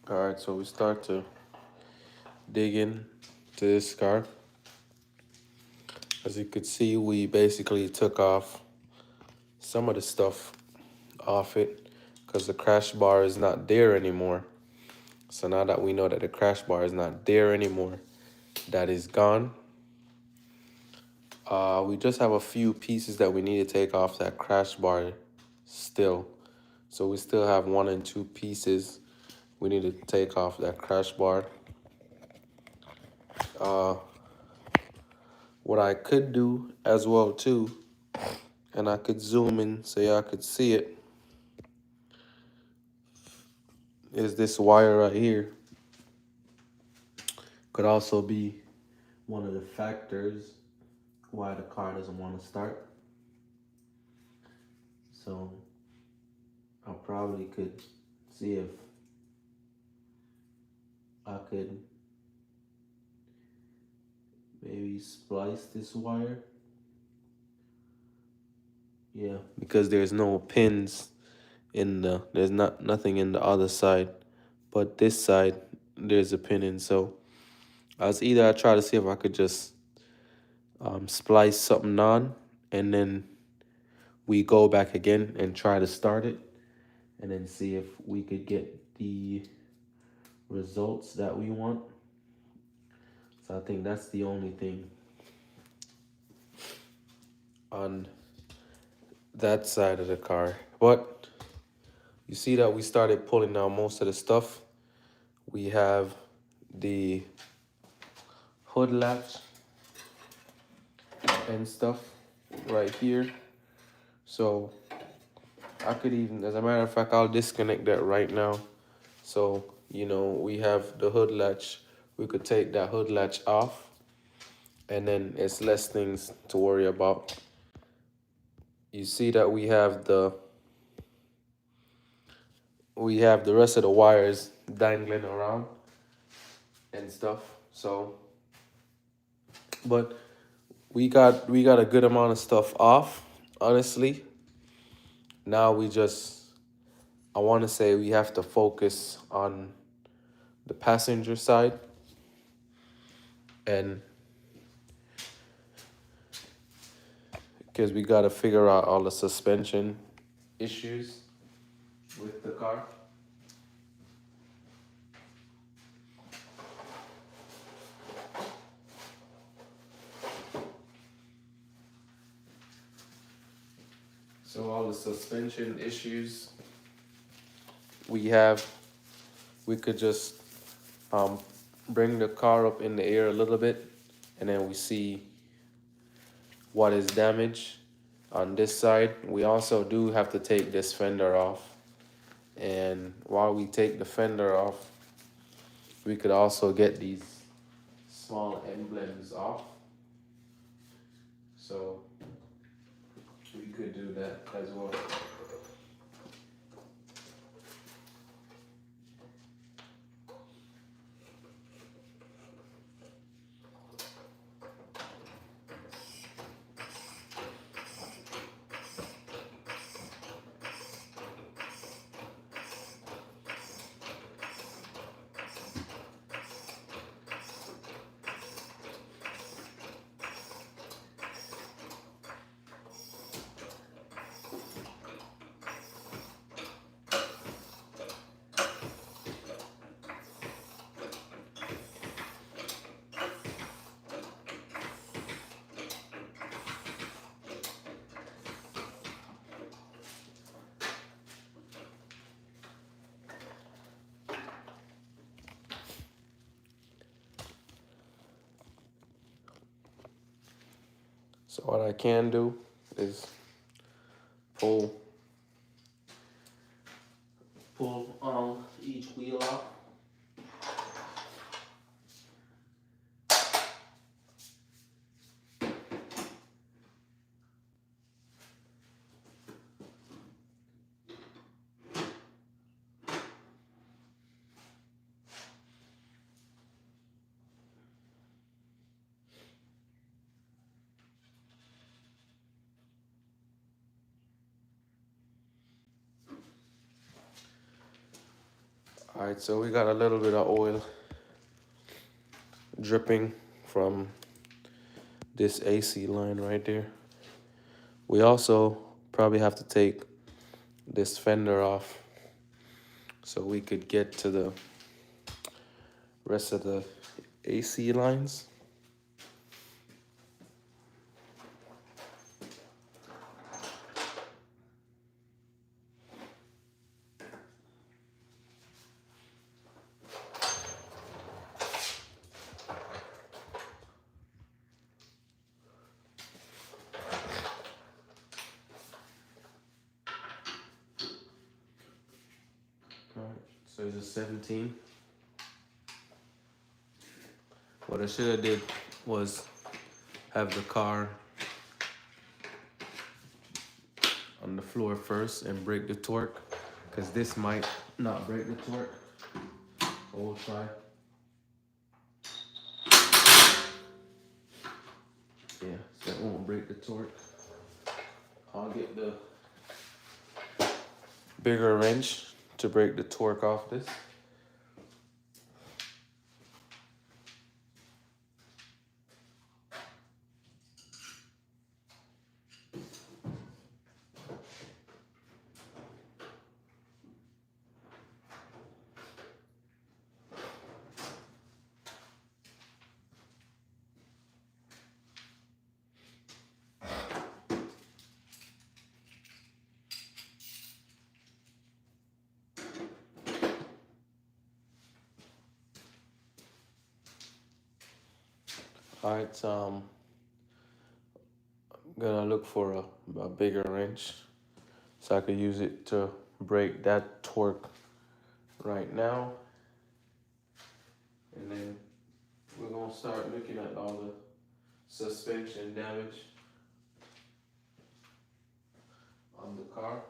All right, so we start to dig in to this car. As you could see, we basically took off some of the stuff off it because the crash bar is not there anymore. So now that we know that the crash bar is not there anymore, that is gone. We just have a few pieces that we need to take off that crash bar still. So we still have 1 and 2 pieces we need to take off that crash bar. What I could do as well too, and I could zoom in so y'all could see it, is this wire right here. Could also be one of the factors why the car doesn't want to start. So I probably could see if I could maybe splice this wire. Yeah, because there's no pins in there's nothing in the other side, but this side there's a pin in. So I try to see if I could just splice something on, and then we go back again and try to start it, and then see if we could get the results that we want. So I think that's the only thing on that side of the car. But you see that we started pulling out most of the stuff. We have the hood latch and stuff right here. So I could even, as a matter of fact, I'll disconnect that right now. So, we have the hood latch. We could take that hood latch off, and then it's less things to worry about. You see that we have the rest of the wires dangling around and stuff. So, but we got a good amount of stuff off, honestly. Now I want to say we have to focus on the passenger side, and because we got to figure out all the suspension issues with the car. So all the suspension issues we could just bring the car up in the air a little bit, and then we see what is damaged on this side. We also do have to take this fender off, and while we take the fender off, we could also get these small emblems off. So we could do that as well. So what I can do is pull each wheel off. All right, so we got a little bit of oil dripping from this AC line right there. We also probably have to take this fender off so we could get to the rest of the AC lines. Alright, so it's a 17. What I should have did was have the car on the floor first and break the torque, because this might not break the torque. We'll try. Yeah, so it won't break the torque. I'll get the bigger wrench to break the torque off this. Alright, I'm gonna look for a bigger wrench so I could use it to break that torque right now. And then we're gonna start looking at all the suspension damage on the car.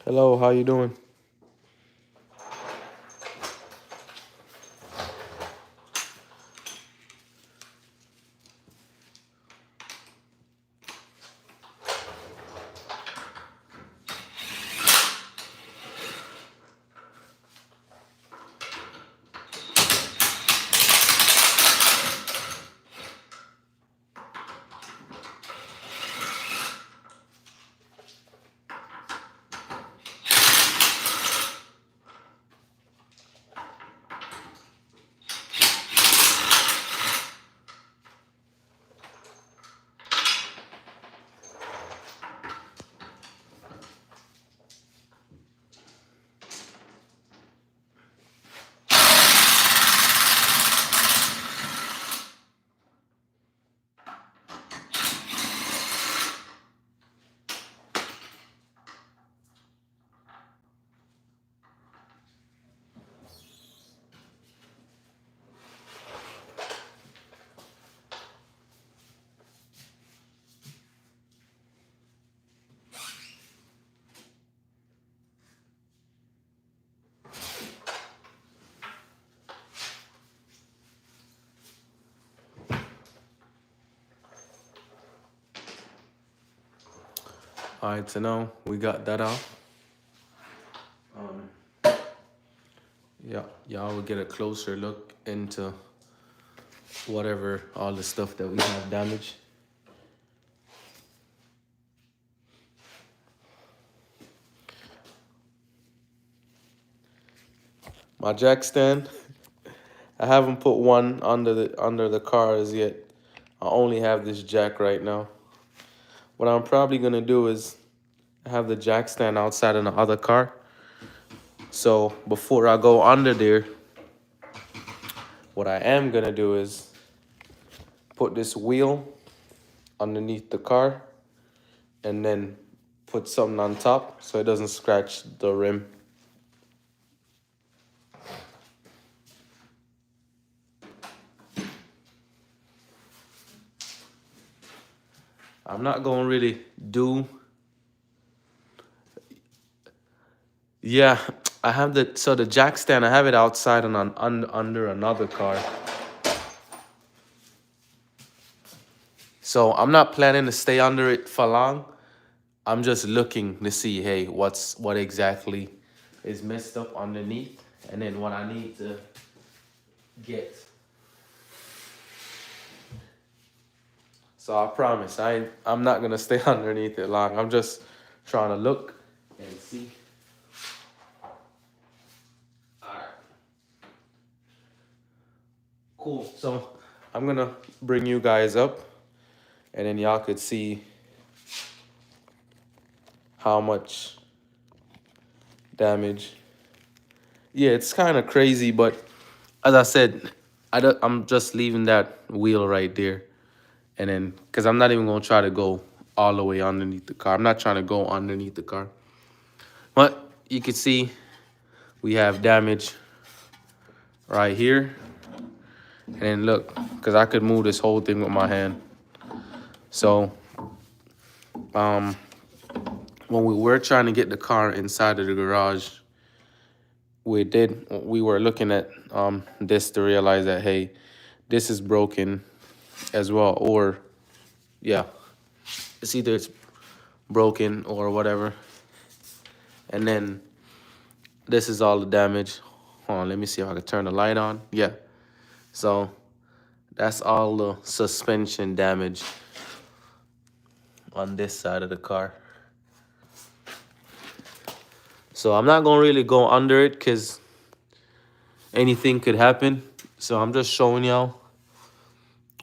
Hello, how you doing? All right, so now we got that out. Yeah, y'all will get a closer look into whatever, all the stuff that we have damaged. My jack stand. I haven't put one under the cars yet. I only have this jack right now. What I'm probably gonna do is have the jack stand outside in the other car. So before I go under there, what I am gonna do is put this wheel underneath the car and then put something on top so it doesn't scratch the rim. I'm not gonna really do. Yeah, I have the jack stand. I have it outside and under another car. So I'm not planning to stay under it for long. I'm just looking to see, hey, what exactly is messed up underneath, and then what I need to get. So I promise I'm not gonna stay underneath it long. I'm just trying to look and see. Alright. Cool. So I'm gonna bring you guys up and then y'all could see how much damage. Yeah, it's kind of crazy, but as I said, I'm just leaving that wheel right there. And then, because I'm not even going to try to go all the way underneath the car. I'm not trying to go underneath the car. But you can see we have damage right here. And then look, because I could move this whole thing with my hand. So, when we were trying to get the car inside of the garage, we were looking at this to realize that, hey, this is broken as well. Or, yeah, it's either it's broken or whatever. And then this is all the damage. Hold on, let me see if I can turn the light on. Yeah. So that's all the suspension damage on this side of the car. So I'm not gonna really go under it because anything could happen. So I'm just showing y'all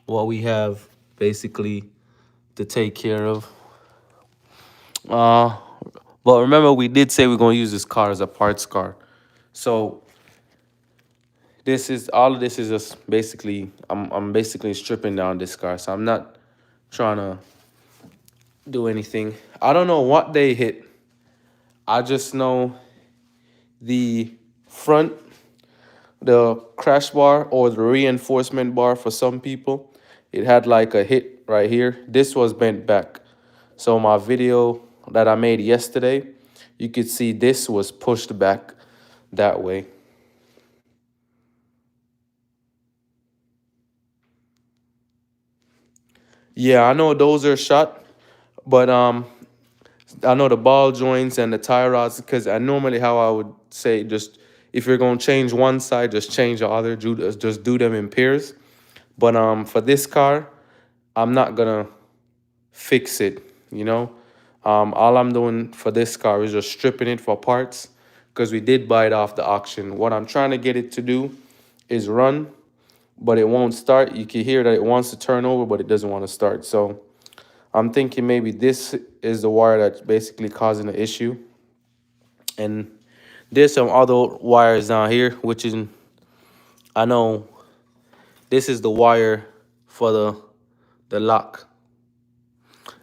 what we have basically to take care of. But remember, we did say we're gonna use this car as a parts car. So all of this is just basically I'm basically stripping down this car. So I'm not trying to do anything. I don't know what they hit. I just know the front, the crash bar or the reinforcement bar for some people, it had like a hit right here. This was bent back. So my video that I made yesterday, you could see this was pushed back that way. Yeah, I know those are shot, but I know the ball joints and the tie rods, because I normally how I would say, just if you're gonna change one side, just change the other. Just do them in pairs. But for this car, I'm not gonna fix it. You know, all I'm doing for this car is just stripping it for parts because we did buy it off the auction. What I'm trying to get it to do is run, but it won't start. You can hear that it wants to turn over, but it doesn't want to start. So I'm thinking maybe this is the wire that's basically causing the issue. And there's some other wires down here, which is, I know this is the wire for the lock.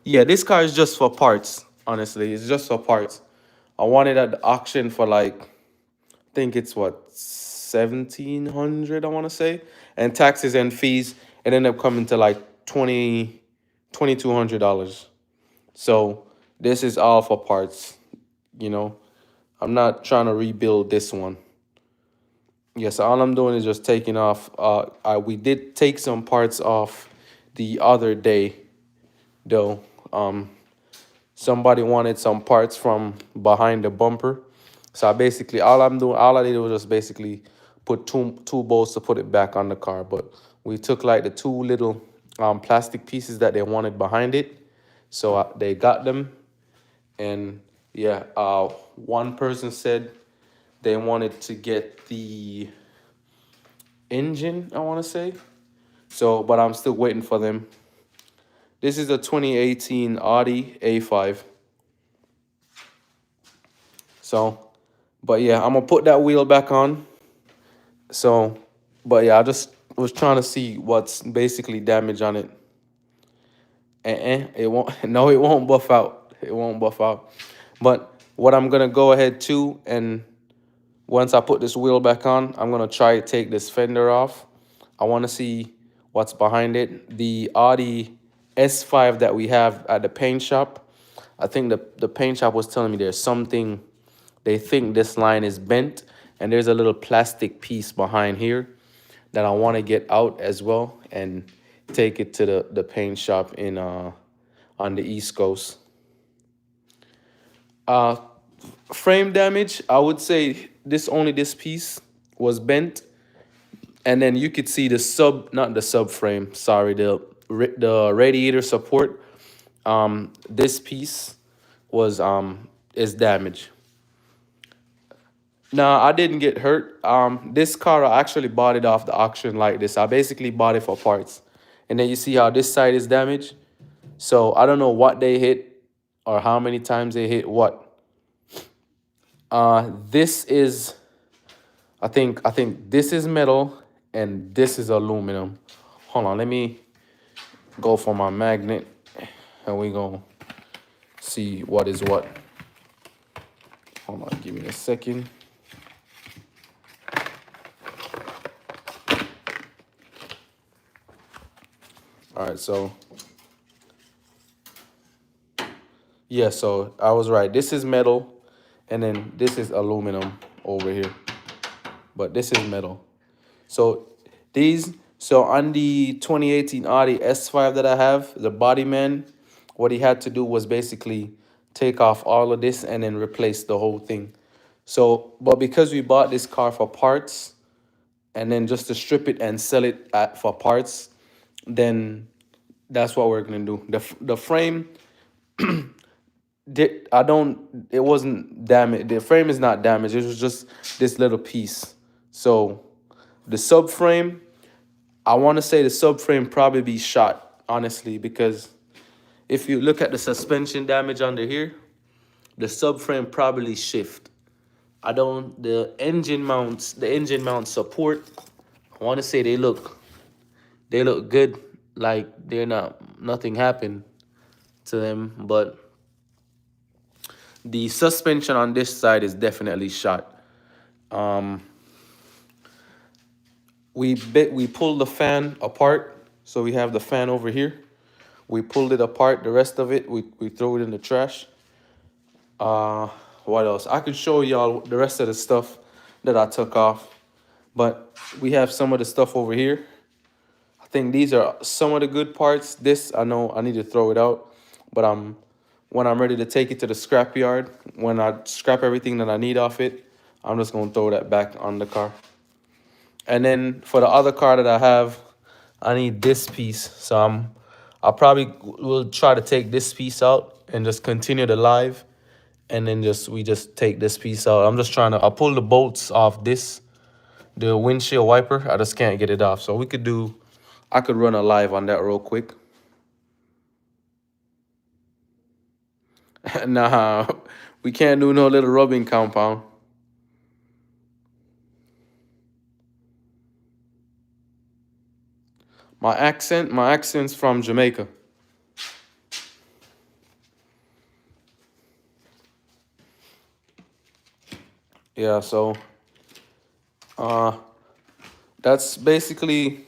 Yeah, this car is just for parts, honestly. It's just for parts. I want it at the auction for like, I think it's what, 1,700, I want to say. And taxes and fees, it ended up coming to like $2,200. So this is all for parts, you know. I'm not trying to rebuild this one. Yes, all I'm doing is just taking off. We did take some parts off the other day, though. Somebody wanted some parts from behind the bumper. So all I did was just basically put two bolts to put it back on the car. But we took like the two little plastic pieces that they wanted behind it. So they got them. And yeah, one person said they wanted to get the engine, I want to say. So, but I'm still waiting for them. This is a 2018 Audi A5. So, but yeah, I'm gonna put that wheel back on. So, but yeah, I just was trying to see what's basically damage on it. It won't. No, it won't buff out. It won't buff out. But what I'm gonna go ahead to, and once I put this wheel back on, I'm gonna try to take this fender off. I want to see what's behind it. The Audi S5 that we have at the paint shop, I think the paint shop was telling me there's something, they think this line is bent, and there's a little plastic piece behind here that I want to get out as well and take it to the paint shop in on the East Coast. Frame damage, I would say this piece was bent, and then you could see the not the subframe, sorry, the radiator support. This piece was is damaged. Nah, I didn't get hurt. This car, I actually bought it off the auction like this. I basically bought it for parts, and then you see how this side is damaged. So I don't know what they hit or how many times they hit what. This is, I think this is metal and this is aluminum. Hold on, let me go for my magnet and we gonna see what is what. Hold on, give me a second. All right, so yeah, so I was right. This is metal, and then this is aluminum over here, but this is metal. So so on the 2018 Audi S5 that I have, the body man, what he had to do was basically take off all of this and then replace the whole thing. So, but because we bought this car for parts, and then just to strip it and sell it for parts, then that's what we're gonna do. The frame, it wasn't damaged. The frame is not damaged. It was just this little piece. So the subframe, I want to say the subframe probably be shot, honestly, because if you look at the suspension damage under here, the subframe probably shift. The engine mount support, I want to say they look good, like nothing happened to them, but the suspension on this side is definitely shot. We pulled the fan apart, so we have the fan over here. We pulled it apart. The rest of it, we throw it in the trash. What else? I could show y'all the rest of the stuff that I took off, but we have some of the stuff over here. I think these are some of the good parts. This, I know I need to throw it out, but when I'm ready to take it to the scrap yard, when I scrap everything that I need off it, I'm just gonna throw that back on the car. And then for the other car that I have, I need this piece. So I probably will try to take this piece out and just continue the live. And then we just take this piece out. I'll pull the bolts off the windshield wiper. I just can't get it off. So I could run a live on that real quick. Nah, we can't do no little rubbing compound. My accent's from Jamaica. Yeah, so that's basically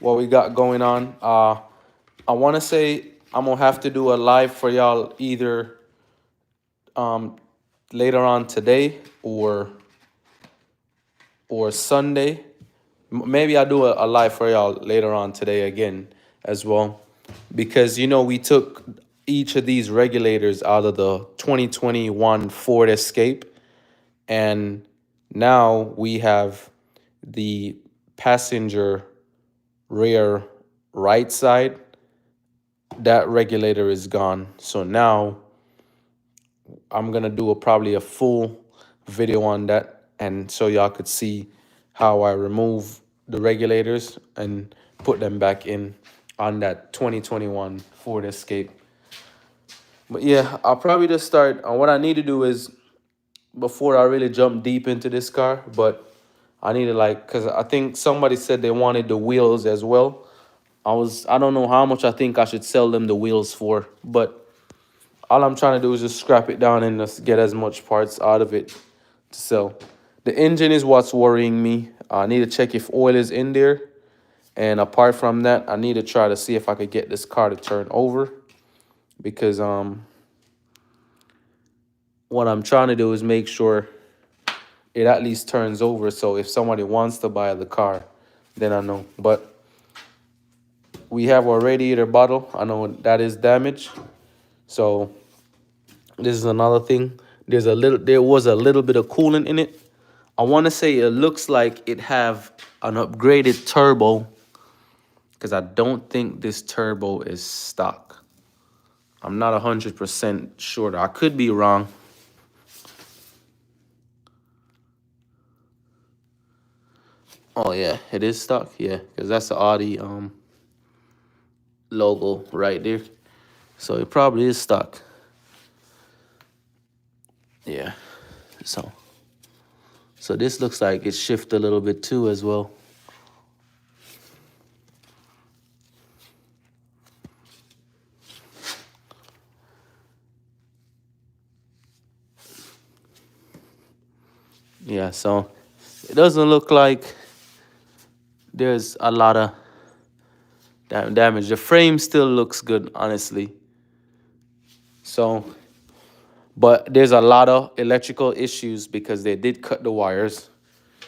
what we got going on. I want to say I'm gonna have to do a live for y'all either later on today or Sunday. Maybe I'll do a live for y'all later on today again as well, because we took each of these regulators out of the 2021 Ford Escape, and now we have the passenger rear right side. That regulator is gone. So now I'm gonna do probably a full video on that. and so y'all could see how I remove the regulators and put them back in on that 2021 Ford Escape. But yeah, I'll probably just start. What I need to do is, before I really jump deep into this car, but I need to like, cause I think somebody said they wanted the wheels as well. I don't know how much I think I should sell them the wheels for, but all I'm trying to do is just scrap it down and just get as much parts out of it to sell. The engine is what's worrying me. I need to check if oil is in there. And apart from that, I need to try to see if I could get this car to turn over, because what I'm trying to do is make sure it at least turns over. So if somebody wants to buy the car, then I know. But we have our radiator bottle. I know that is damaged. So this is another thing. There was a little bit of coolant in it. I want to say it looks like it have an upgraded turbo, because I don't think this turbo is stock. I'm not 100% sure. I could be wrong. Oh yeah, it is stock. Yeah, because that's the Audi logo right there. So it probably is stock. Yeah. So this looks like it shifted a little bit too as well. Yeah, so it doesn't look like there's a lot of damage. The frame still looks good, honestly. So, but there's a lot of electrical issues because they did cut the wires.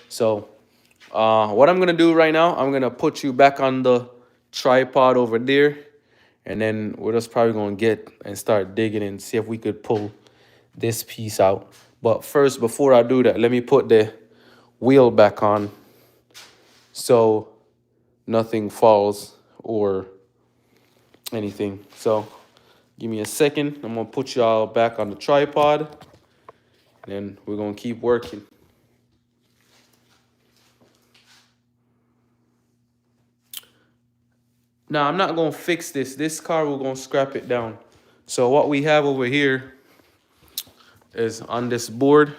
So, what I'm gonna do right now, I'm gonna put you back on the tripod over there, and then we're just probably gonna get and start digging and see if we could pull this piece out. But first, before I do that, let me put the wheel back on so nothing falls or anything. So give me a second. I'm gonna put y'all back on the tripod, and then we're gonna keep working. Now I'm not gonna fix this. This car, we're gonna scrap it down. So what we have over here is on this board.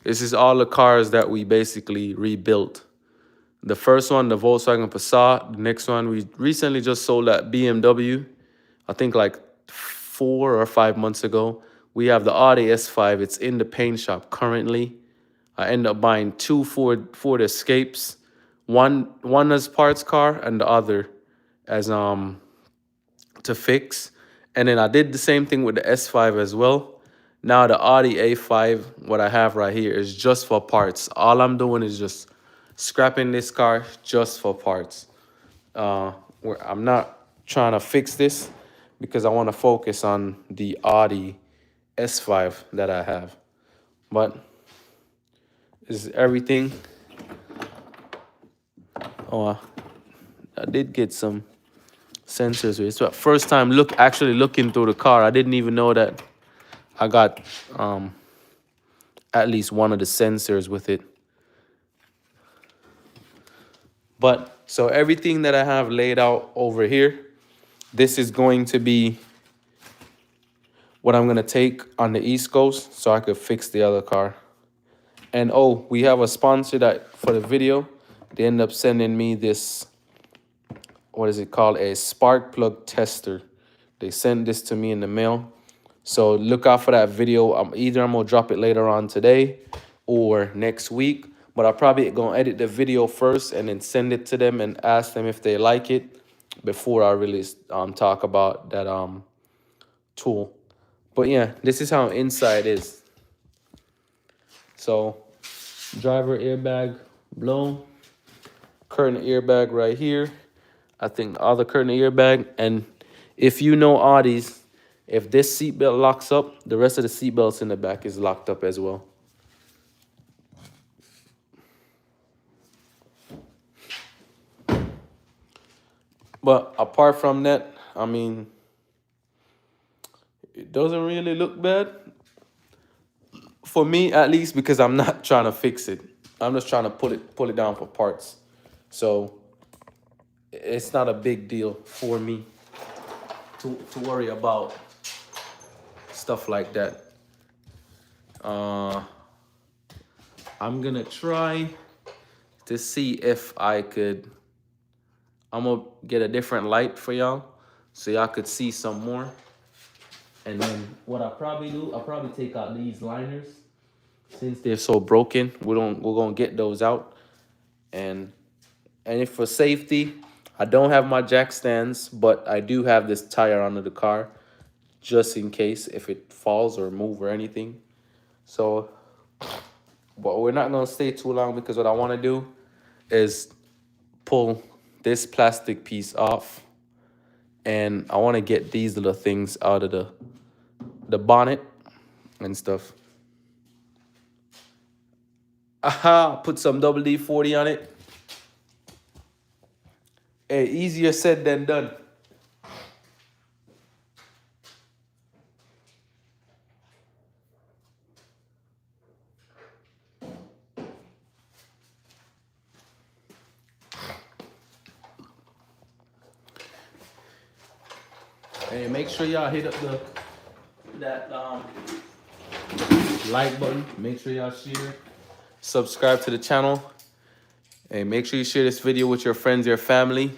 This is all the cars that we basically rebuilt. The first one, the Volkswagen Passat. The next one, we recently just sold that BMW. I think like 4 or 5 months ago. We have the Audi S5. It's in the paint shop currently. I ended up buying 2 Ford Escapes. One as parts car and the other as to fix. And then I did the same thing with the S5 as well. Now the Audi A5, what I have right here, is just for parts. All I'm doing is just scrapping this car just for parts. I'm not trying to fix this because I want to focus on the Audi S5 that I have. But is everything. Oh, I did get some sensors. It's the first time actually looking through the car. I didn't even know that I got at least one of the sensors with it. But so everything that I have laid out over here, this is going to be what I'm gonna take on the East Coast so I could fix the other car. And oh, we have a sponsor that for the video, they end up sending me this, what is it called? A spark plug tester. They sent this to me in the mail. So look out for that video. Either I'm gonna drop it later on today or next week. But I'm probably gonna edit the video first and then send it to them and ask them if they like it before I really talk about that tool. But yeah, this is how inside is. So driver airbag blown, curtain airbag right here. I think the other curtain airbag. And if you know Audis, if this seatbelt locks up, the rest of the seatbelts in the back is locked up as well. But apart from that, I mean, it doesn't really look bad. for me at least, because I'm not trying to fix it. I'm just trying to pull it down for parts. So it's not a big deal for me to worry about stuff like that. I'm gonna try to see if I could. I'm gonna get a different light for y'all so y'all could see some more. And then what I probably do, I'll probably take out these liners since they're so broken. We're gonna get those out. And if for safety, I don't have my jack stands, but I do have this tire under the car just in case if it falls or move or anything. So, but we're not gonna stay too long because what I want to do is pull this plastic piece off, and I want to get these little things out of the bonnet and stuff. Aha, put some WD-40 on it. Hey, easier said than done. Hey, make sure y'all hit up that like button. Make sure y'all share, subscribe to the channel, and make sure you share this video with your friends, your family,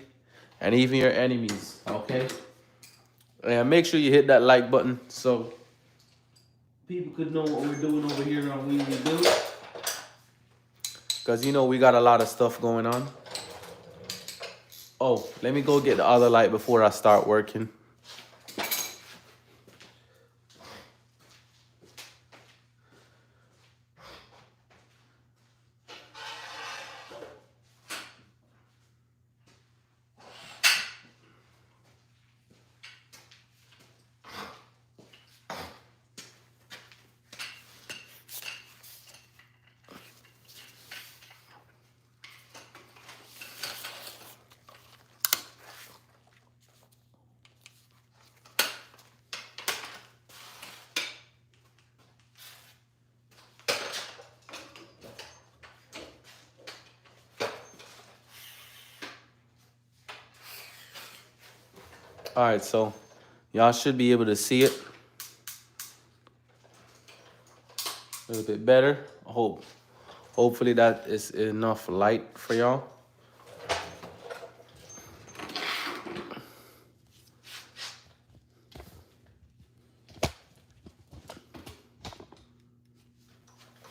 and even your enemies. Okay. And make sure you hit that like button so people could know what we're doing over here on We Rebuild. Because you know we got a lot of stuff going on. Oh, let me go get the other light before I start working. All right, so y'all should be able to see it a little bit better. Hopefully that is enough light for y'all.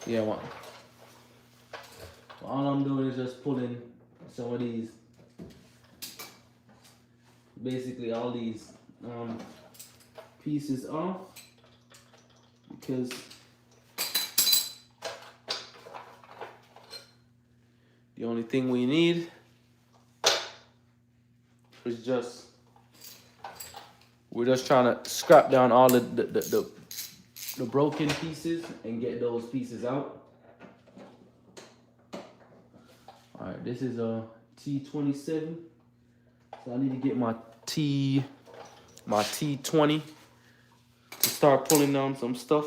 Yeah, well, all I'm doing is just pulling some of these, basically all these pieces off, because the only thing we need is we're just trying to scrap down all the broken pieces and get those pieces out. All right, this is a T27. So I need to get my T20 to start pulling down some stuff.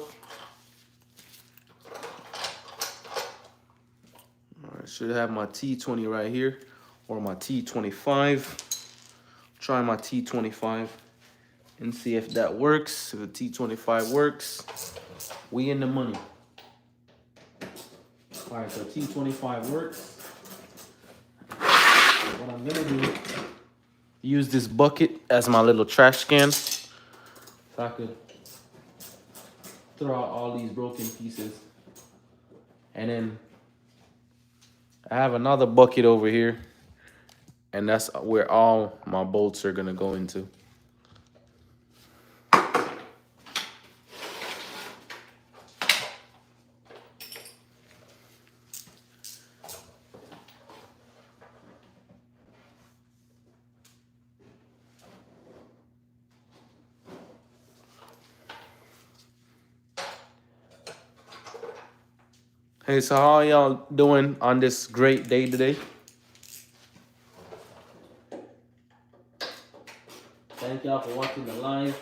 All right, should have my T20 right here, or my T25. Try my T25 and see if that works. If the T25 works, we in the money. All right, so T25 works. What I'm gonna do, use this bucket as my little trash can so I could throw out all these broken pieces. And then I have another bucket over here, and that's where all my bolts are gonna go into. Hey, so how y'all doing on this great day today? Thank y'all for watching the live.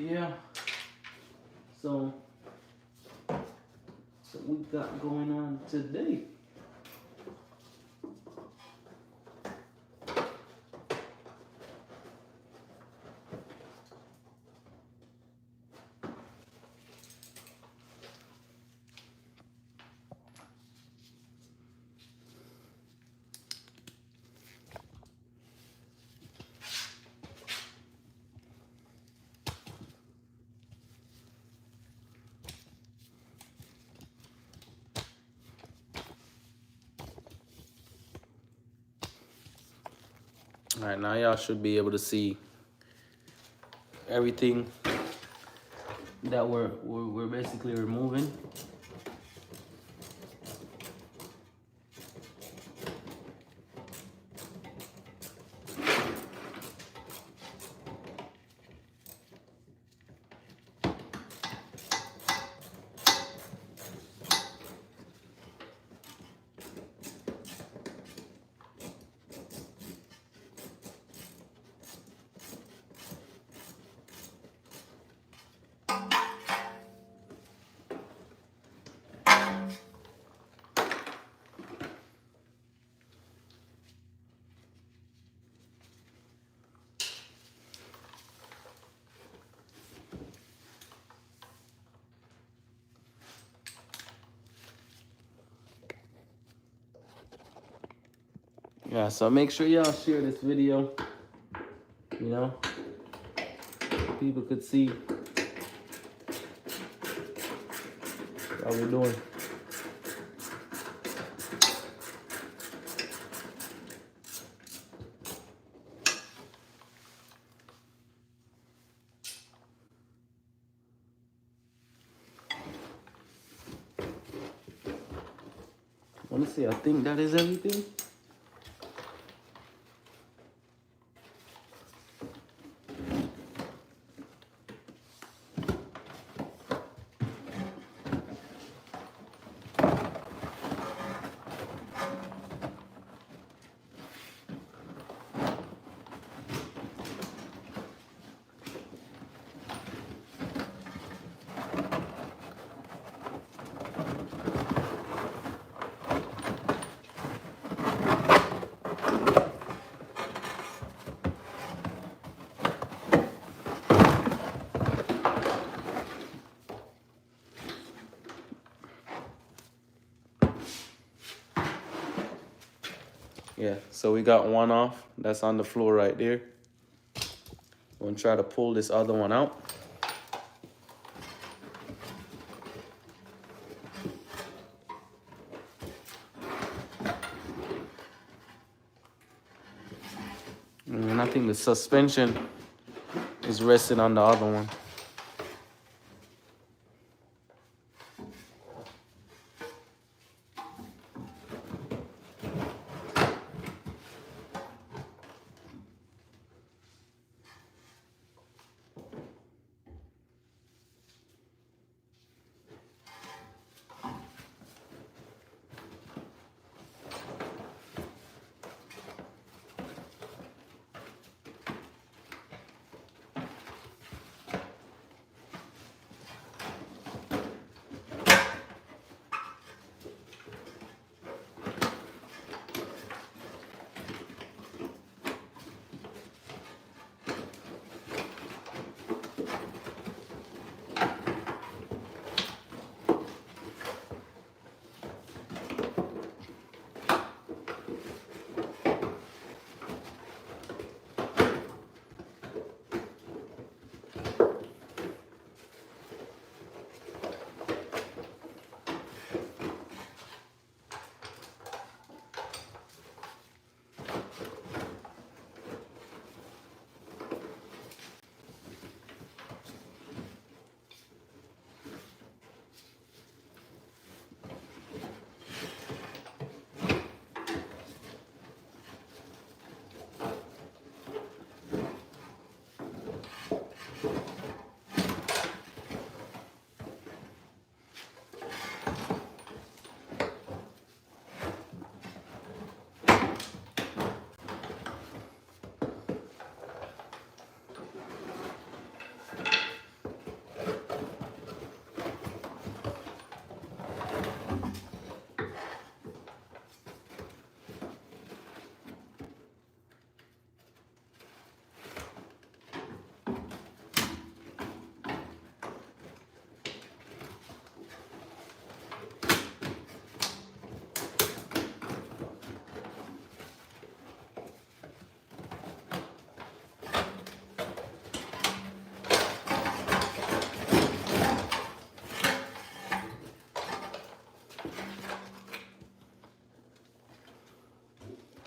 yeah. So we got going on today. All right, now y'all should be able to see everything that we're basically removing. Yeah, so make sure y'all share this video. You know, people could see how we're doing. Want to see? I think that is everything. Yeah, so we got one off. That's on the floor right there. We're gonna try to pull this other one out. And I think the suspension is resting on the other one.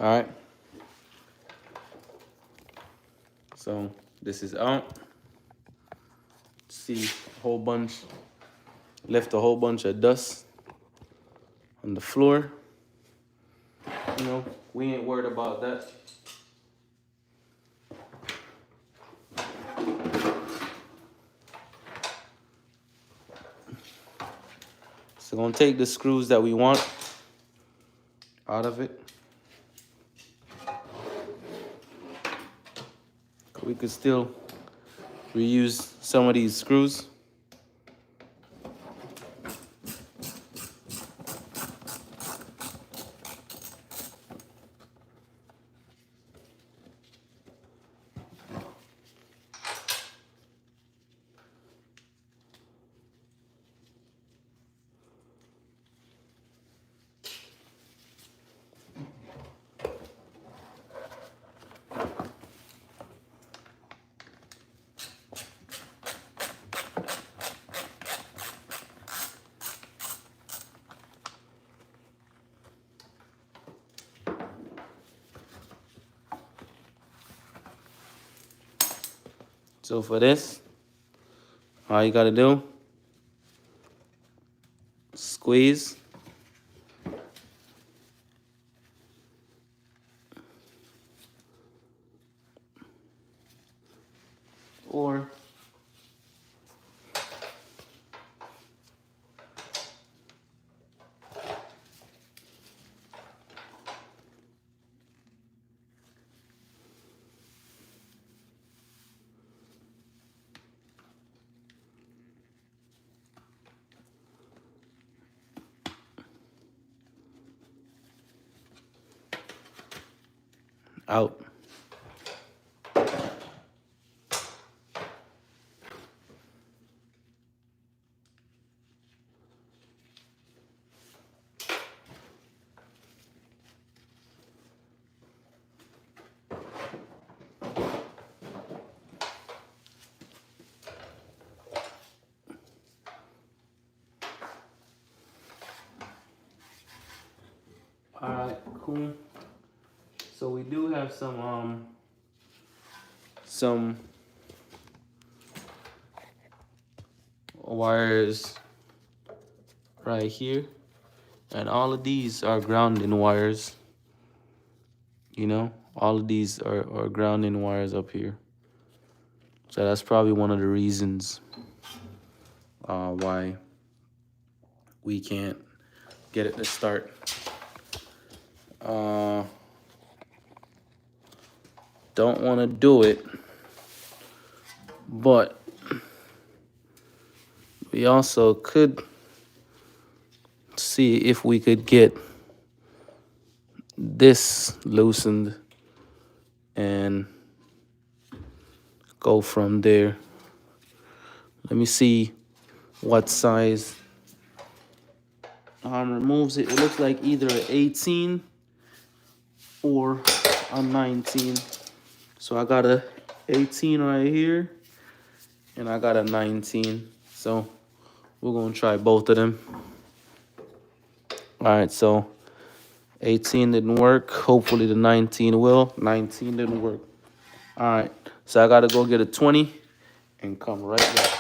All right. So this is out. See a whole bunch, left a whole bunch of dust on the floor. You know, we ain't worried about that. So gonna take the screws that we want out of it. We could still reuse some of these screws. So for this, all you gotta do, squeeze. Or out. All right, cool. So we do have some wires right here, and all of these are grounding wires. You know, all of these are grounding wires up here. So that's probably one of the reasons why we can't get it to start. Don't want to do it, but we also could see if we could get this loosened and go from there. Let me see what size removes it. It looks like either an 18 or a 19. So I got a 18 right here and I got a 19. So we're gonna try both of them. All right, so 18 didn't work. Hopefully the 19 will. 19 didn't work. All right, so I gotta go get a 20 and come right back.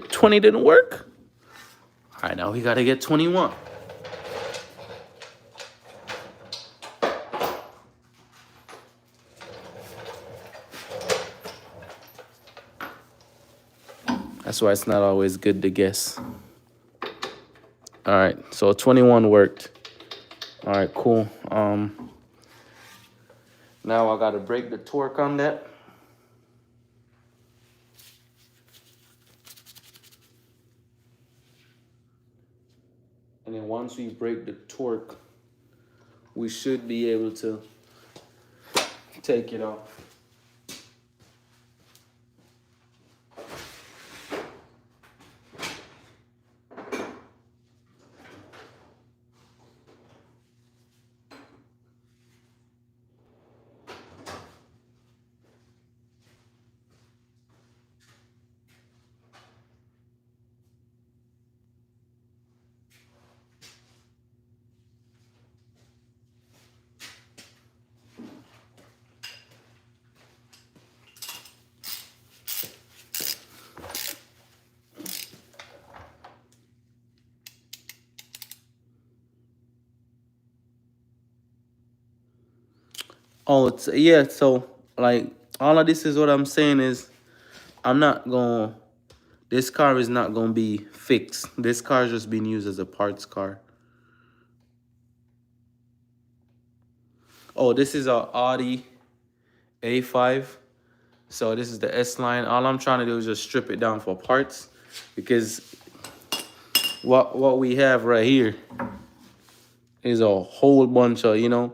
Twenty didn't work. All right, now we gotta get 21. That's why it's not always good to guess. All right, so 21 worked. All right, cool. Now I gotta break the torque on that. And then once we break the torque, we should be able to take it off. Oh, it's, yeah. So like all of this is what I'm saying is I'm not gonna. This car is not gonna be fixed. This car is just being used as a parts car. Oh, this is a Audi A5. So this is the S line. All I'm trying to do is just strip it down for parts, because what we have right here is a whole bunch of, you know,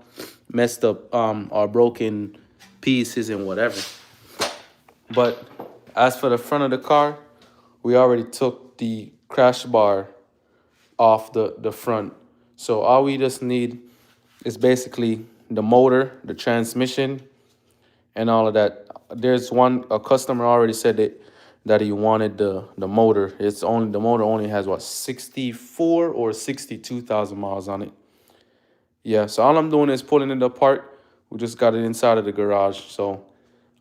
messed up or broken pieces and whatever. But as for the front of the car, we already took the crash bar off the front. So all we just need is basically the motor, the transmission, and all of that. There's a customer already said that he wanted the motor. The motor only has what, 64 or 62,000 miles on it. Yeah, so all I'm doing is pulling it apart. We just got it inside of the garage. So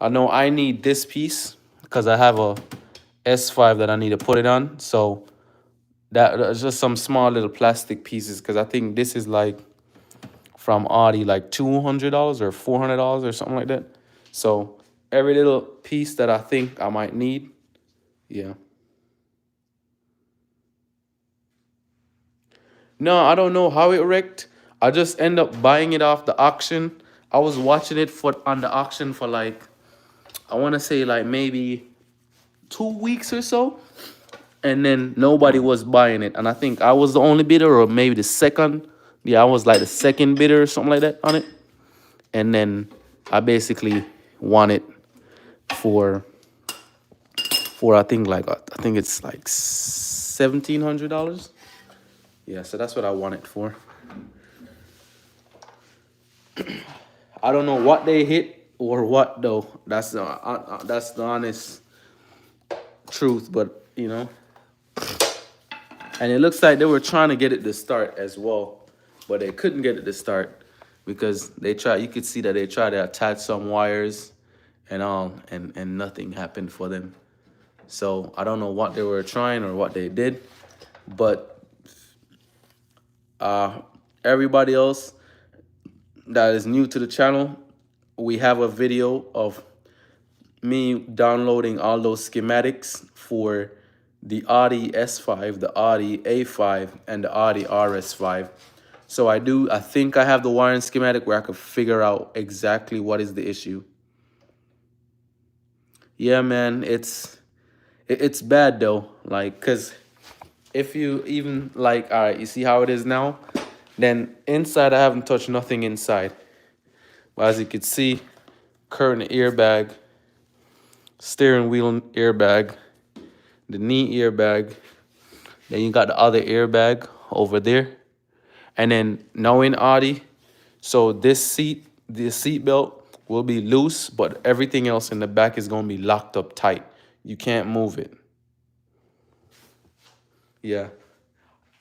I know I need this piece because I have a S5 that I need to put it on. So that's just some small little plastic pieces, because I think this is like from Audi, like $200 or $400 or something like that. So every little piece that I think I might need, yeah. No, I don't know how it wrecked. I just end up buying it off the auction. I was watching it on the auction for like, I want to say like maybe 2 weeks or so, and then nobody was buying it. And I think I was the only bidder, or maybe the second. Yeah, I was like the second bidder or something like that on it. And then I basically won it for I think it's like $1,700. Yeah, so that's what I won it for. I don't know what they hit or what though. That's the honest truth, but you know. And it looks like they were trying to get it to start as well, but they couldn't get it to start because they tried. You could see that they tried to attach some wires and all, and nothing happened for them. So I don't know what they were trying or what they did, but everybody else that is new to the channel, we have a video of me downloading all those schematics for the Audi S5, the Audi A5, and the Audi RS5. So I think I have the wiring schematic where I could figure out exactly what is the issue. Yeah, man, it's bad though. Like, cause if you even like, all right, you see how it is now? Then inside, I haven't touched nothing inside. But as you can see, current airbag, steering wheel airbag, the knee airbag. Then you got the other airbag over there. And then now in Audi, so the seat belt will be loose, but everything else in the back is gonna be locked up tight. You can't move it. Yeah.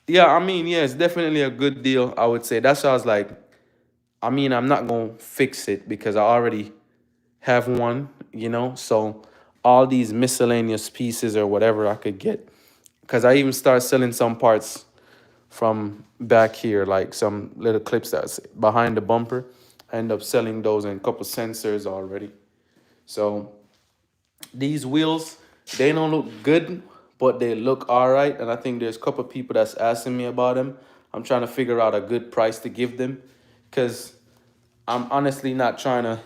Yeah, I mean, yeah, it's definitely a good deal, I would say. That's why I was like, I mean, I'm not gonna fix it because I already have one, you know? So all these miscellaneous pieces or whatever I could get. Because I even start selling some parts from back here, like some little clips that's behind the bumper. I end up selling those and a couple sensors already. So these wheels, they don't look good, but they look all right. And I think there's a couple people that's asking me about them. I'm trying to figure out a good price to give them, because I'm honestly not trying to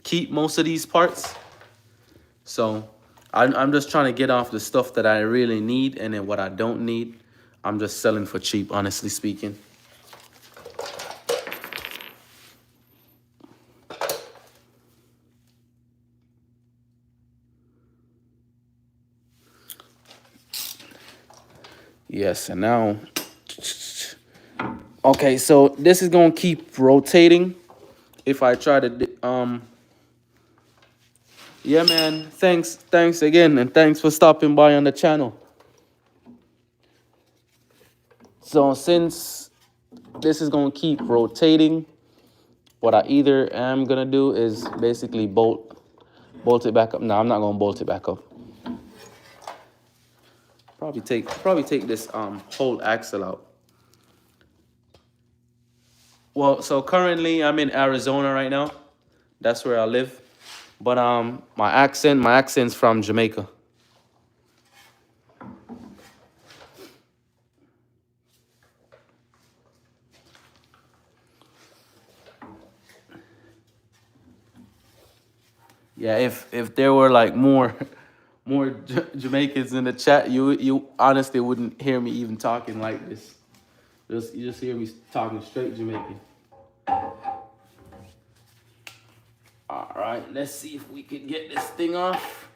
keep most of these parts. So I'm just trying to get off the stuff that I really need, and then what I don't need, I'm just selling for cheap, honestly speaking. Yes, and now, okay, so this is gonna keep rotating if I try to, yeah, man, thanks again, and thanks for stopping by on the channel. So since this is gonna keep rotating, what I either am gonna do is basically bolt it back up. No, I'm not gonna bolt it back up. Probably take this whole axle out. Well, so currently I'm in Arizona right now. That's where I live. But my accent's from Jamaica. Yeah, if there were like more more Jamaicans in the chat, you honestly wouldn't hear me even talking like this. You just hear me talking straight Jamaican. All right, let's see if we can get this thing off.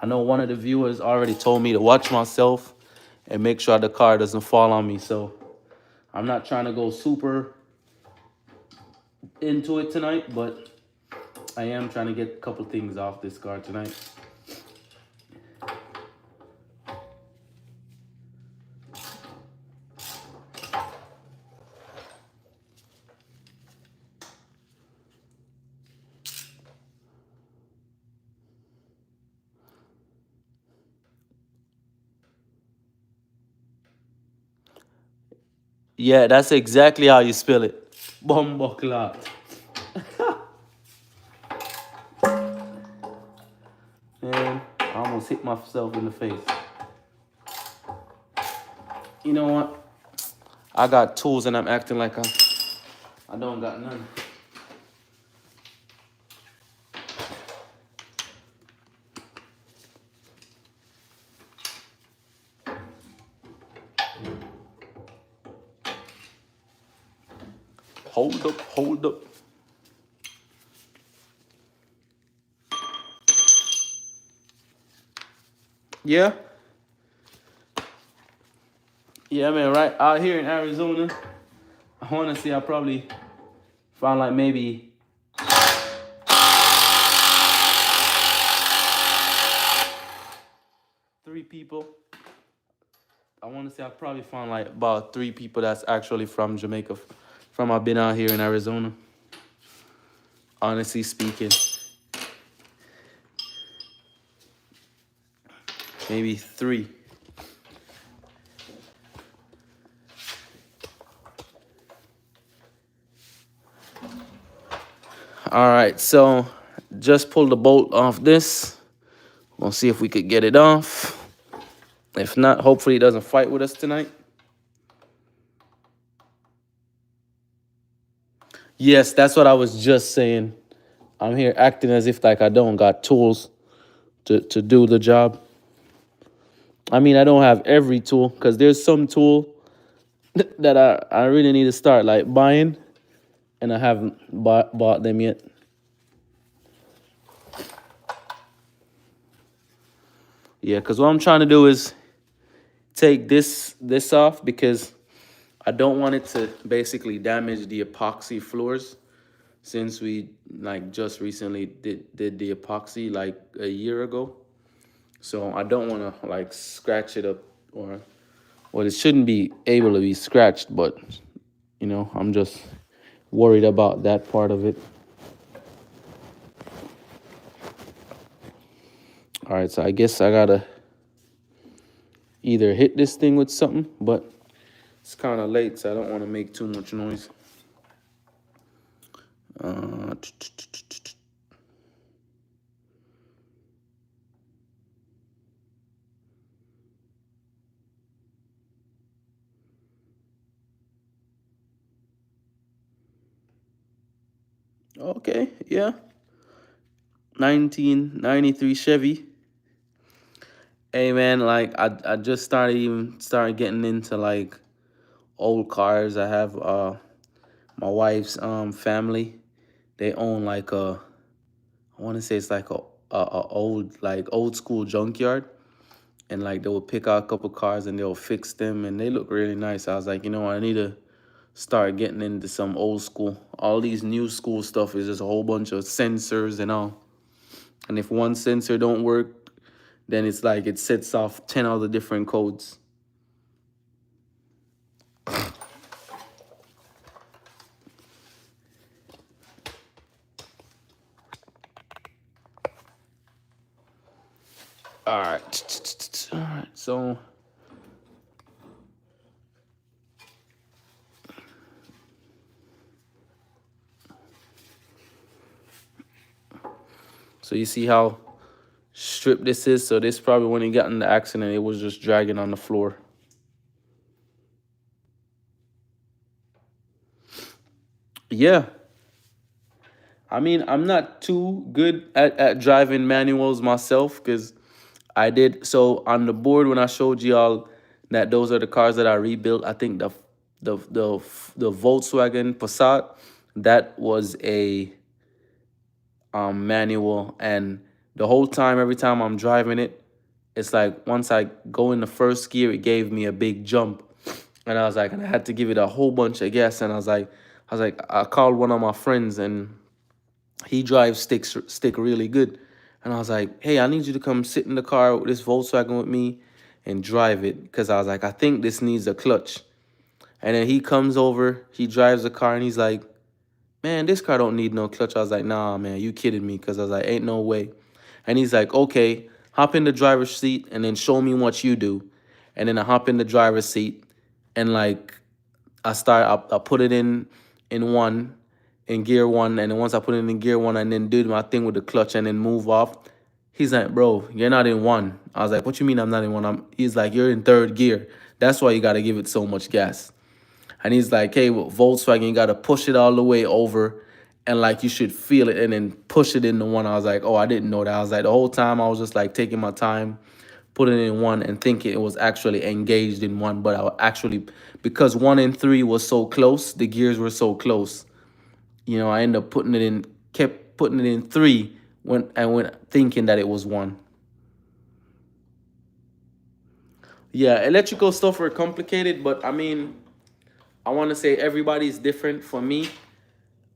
I know one of the viewers already told me to watch myself and make sure the car doesn't fall on me. So I'm not trying to go super into it tonight, but I am trying to get a couple things off this car tonight. Yeah, that's exactly how you spell it. Bomboclat. Man, I almost hit myself in the face. You know what? I got tools and I'm acting like I don't got none. Hold up, hold up. Yeah? Yeah, man, right out here in Arizona, I want to say I probably found like maybe 3 people. I want to say I probably found like about 3 people that's actually from Jamaica, from I've been out here in Arizona. Honestly speaking, maybe 3. All right, so just pull the bolt off this. We'll see if we could get it off. If not, hopefully it doesn't fight with us tonight. Yes, that's what I was just saying. I'm here acting as if like I don't got tools to do the job. I mean, I don't have every tool because there's some tool that I really need to start like buying, and I haven't bought them yet. Yeah, because what I'm trying to do is take this off because I don't want it to basically damage the epoxy floors, since we like just recently did the epoxy like a year ago. So I don't want to like scratch it up, or well, it shouldn't be able to be scratched, but you know, I'm just worried about that part of it. All right, so I guess I gotta either hit this thing with something, but it's kind of late, so I don't want to make too much noise. Okay, yeah. 1993 Chevy. Hey man, like I just started getting into like old cars. I have my wife's family. They own like I want to say it's like a old school junkyard, and like they will pick out a couple cars and they'll fix them and they look really nice. I was like, you know, I need to start getting into some old school. All these new school stuff is just a whole bunch of sensors and all. And if one sensor don't work, then it's like it sets off 10 other different codes. All right. All right. So So you see how stripped this is? So this probably when he got in the accident, it was just dragging on the floor. Yeah. I mean, I'm not too good at driving manuals myself because I did. So on the board when I showed y'all that those are the cars that I rebuilt, I think the Volkswagen Passat, that was a manual, and the whole time, every time I'm driving it, it's like once I go in the first gear, it gave me a big jump, and I was like, and I had to give it a whole bunch of gas, and I called one of my friends, and he drives stick really good, and I was like, hey, I need you to come sit in the car with this Volkswagen with me and drive it, because I was like, I think this needs a clutch, and then he comes over, he drives the car, and he's like, man, this car don't need no clutch. I was like, nah, man, you kidding me? Because I was like, ain't no way. And he's like, okay, hop in the driver's seat and then show me what you do. And then I hop in the driver's seat and like I put it in gear one. And then once I put it in gear one and then do my thing with the clutch and then move off, he's like, bro, you're not in one. I was like, what you mean I'm not in one? He's like, you're in third gear. That's why you got to give it so much gas. And he's like, hey, with Volkswagen, you got to push it all the way over and like you should feel it and then push it into one. I was like, oh, I didn't know that. I was like, the whole time I was just like taking my time, putting it in one and thinking it was actually engaged in one. But I actually, because 1 and 3 was so close, the gears were so close, you know, I ended up kept putting it in 3 when I went thinking that it was 1. Yeah, electrical stuff were complicated, but I mean, I want to say everybody's different. For me,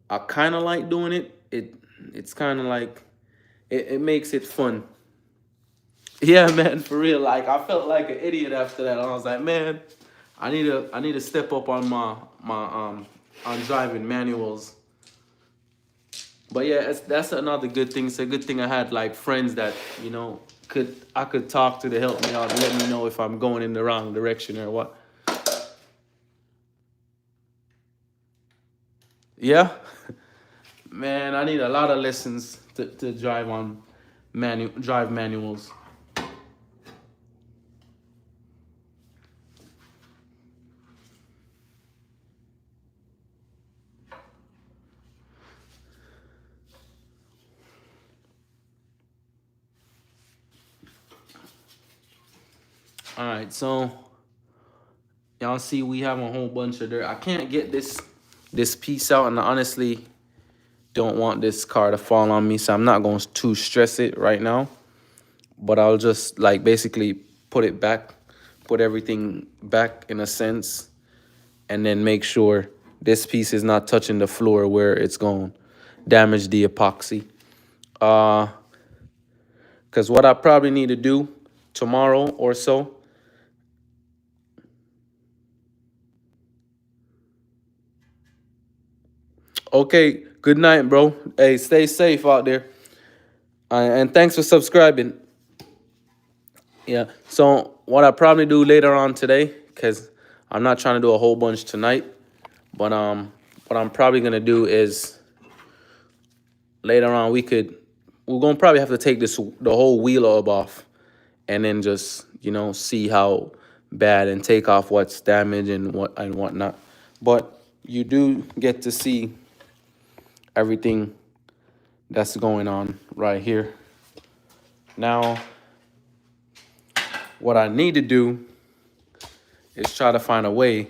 I kind of like doing it. It's kind of like it makes it fun. Yeah, man, for real. Like I felt like an idiot after that. I was like, man, I need to step up on my on driving manuals. But yeah, that's another good thing. It's a good thing I had like friends that I could talk to help me out and let me know if I'm going in the wrong direction or what. Yeah. Man, I need a lot of lessons to drive on drive manuals. All right, so y'all see we have a whole bunch of dirt. I can't get this piece out, and I honestly don't want this car to fall on me, so I'm not going to stress it right now. But I'll just like basically put it back, put everything back in a sense, and then make sure this piece is not touching the floor where it's going to damage the epoxy. Because what I probably need to do tomorrow or so. Okay, good night, bro. Hey, stay safe out there. And thanks for subscribing. Yeah, so what I probably do later on today, because I'm not trying to do a whole bunch tonight, but what I'm probably gonna do is later on we're gonna probably have to take the whole wheel hub off, and then just see how bad and take off what's damaged and whatnot. But you do get to see everything that's going on right here. Now, what I need to do is try to find a way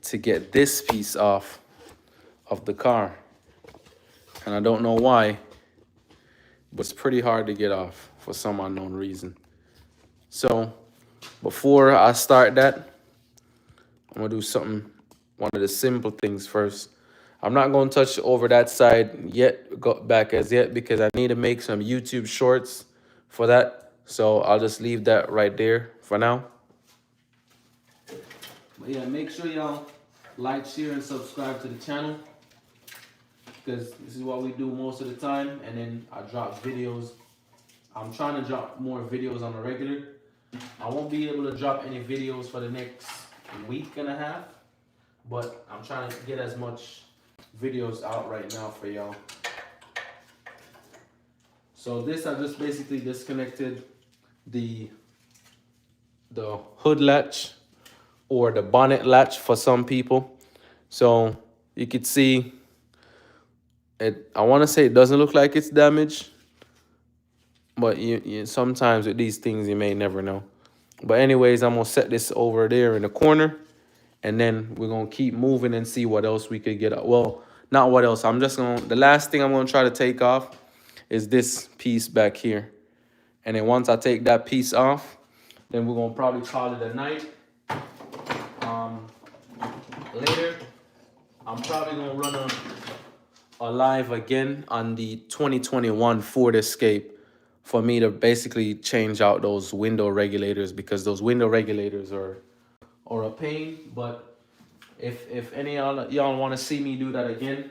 to get this piece off of the car. And I don't know why, but it's pretty hard to get off for some unknown reason. So before I start that, I'm gonna do one of the simple things first. I'm not gonna touch over that side yet, back as yet, because I need to make some YouTube shorts for that. So I'll just leave that right there for now. But yeah, make sure y'all like, share, and subscribe to the channel, because this is what we do most of the time. And then I drop videos. I'm trying to drop more videos on a regular. I won't be able to drop any videos for the next week and a half, but I'm trying to get as much videos out right now for y'all. So this, I just basically disconnected the hood latch or the bonnet latch for some people. So you could see it. I want to say it doesn't look like it's damaged, but you sometimes with these things you may never know. But anyways, I'm gonna set this over there in the corner, and then we're gonna keep moving and see what else we could get. Well, not what else. I'm just gonna, the last thing I'm gonna try to take off is this piece back here. And then once I take that piece off, then we're gonna probably call it a night. Later, I'm probably gonna run a live again on the 2021 Ford Escape for me to basically change out those window regulators, because those window regulators are a pain. But if any of y'all want to see me do that again,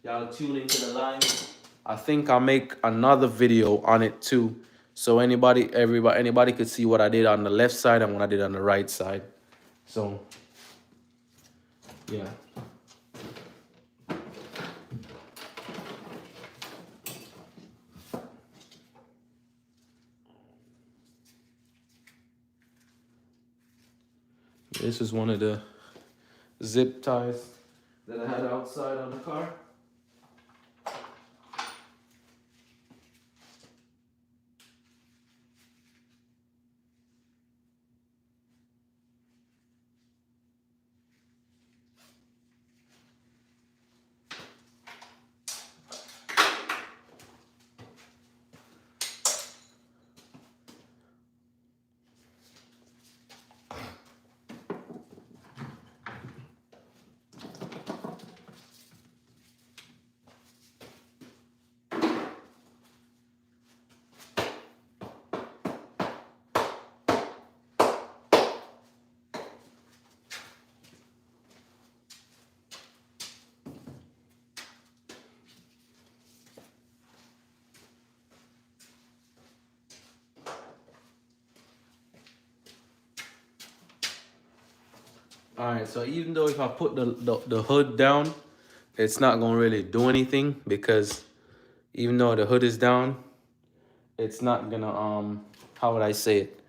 y'all tune into the live. I think I'll make another video on it too, so anybody could see what I did on the left side and what I did on the right side. So yeah. This is one of the zip ties that I had outside on the car. All right, so even though if I put the hood down, it's not gonna really do anything, because even though the hood is down, it's not gonna how would I say it?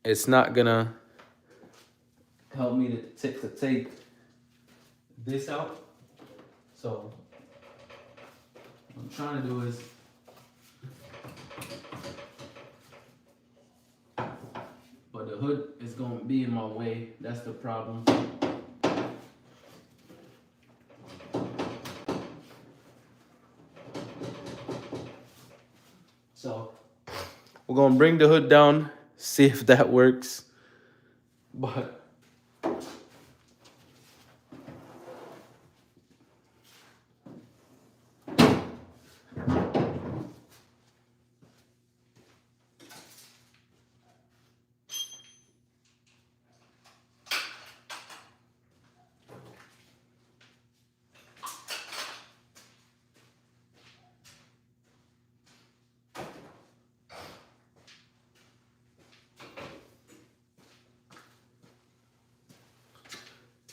It's not gonna help me to take this out. So what I'm trying to do is but the hood is gonna be in my way. That's the problem. So we're gonna bring the hood down, see if that works. But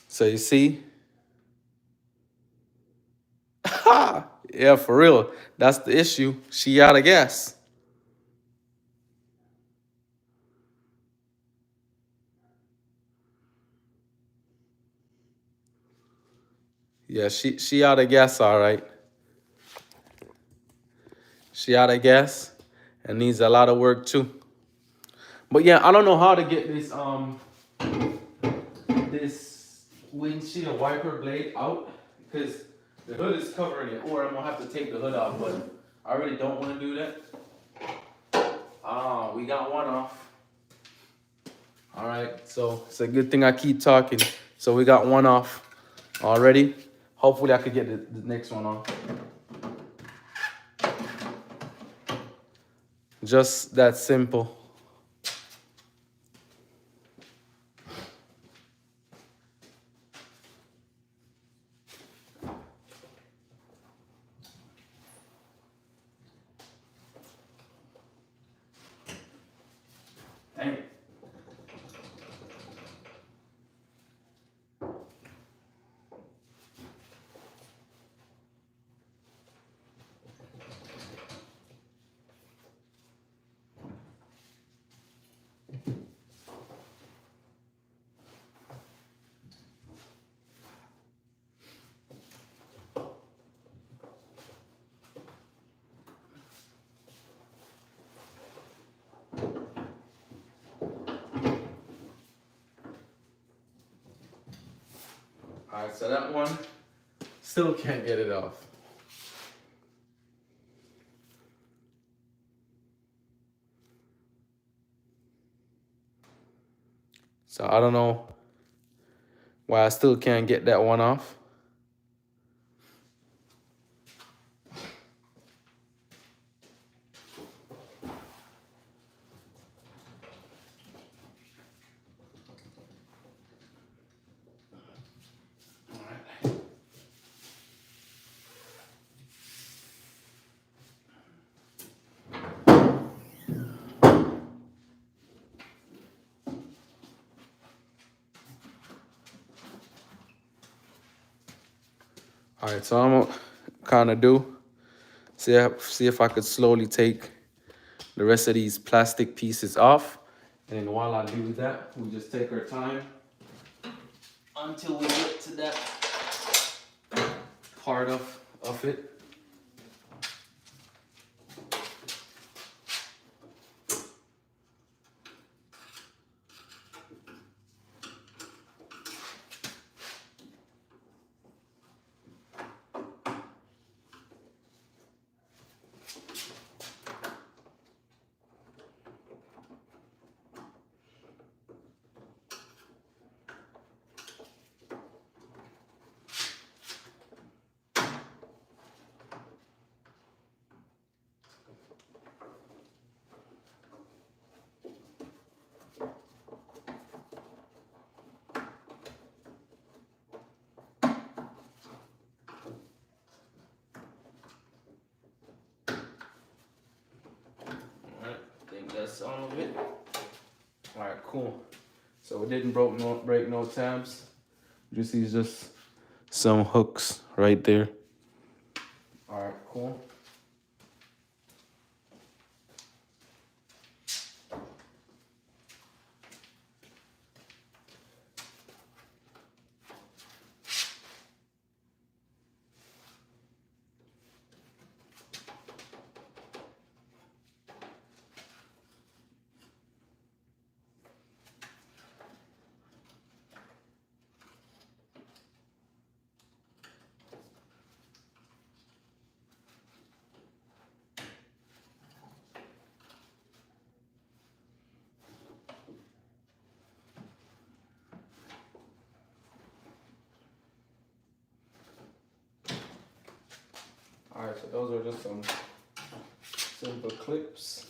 so you see, yeah, for real. That's the issue. She out of gas. Yeah, she out of gas, all right. She out of gas and needs a lot of work too. But yeah, I don't know how to get this windshield wiper blade out, because the hood is covering it, or I'm gonna have to take the hood off, but I really don't want to do that. We got one off. All right, so it's a good thing I keep talking. So we got one off already. Hopefully I could get the next one on. Just that simple. Dang it. Alright, so that one still can't get it off. So I don't know why I still can't get that one off. All right, so I'm gonna kind of see if I could slowly take the rest of these plastic pieces off. And then while I do that, we just take our time until we get to that part of it. That's all of it. All right, cool. So it didn't break no tabs. You see just some hooks right there. All right, cool. All right, so those are just some simple clips.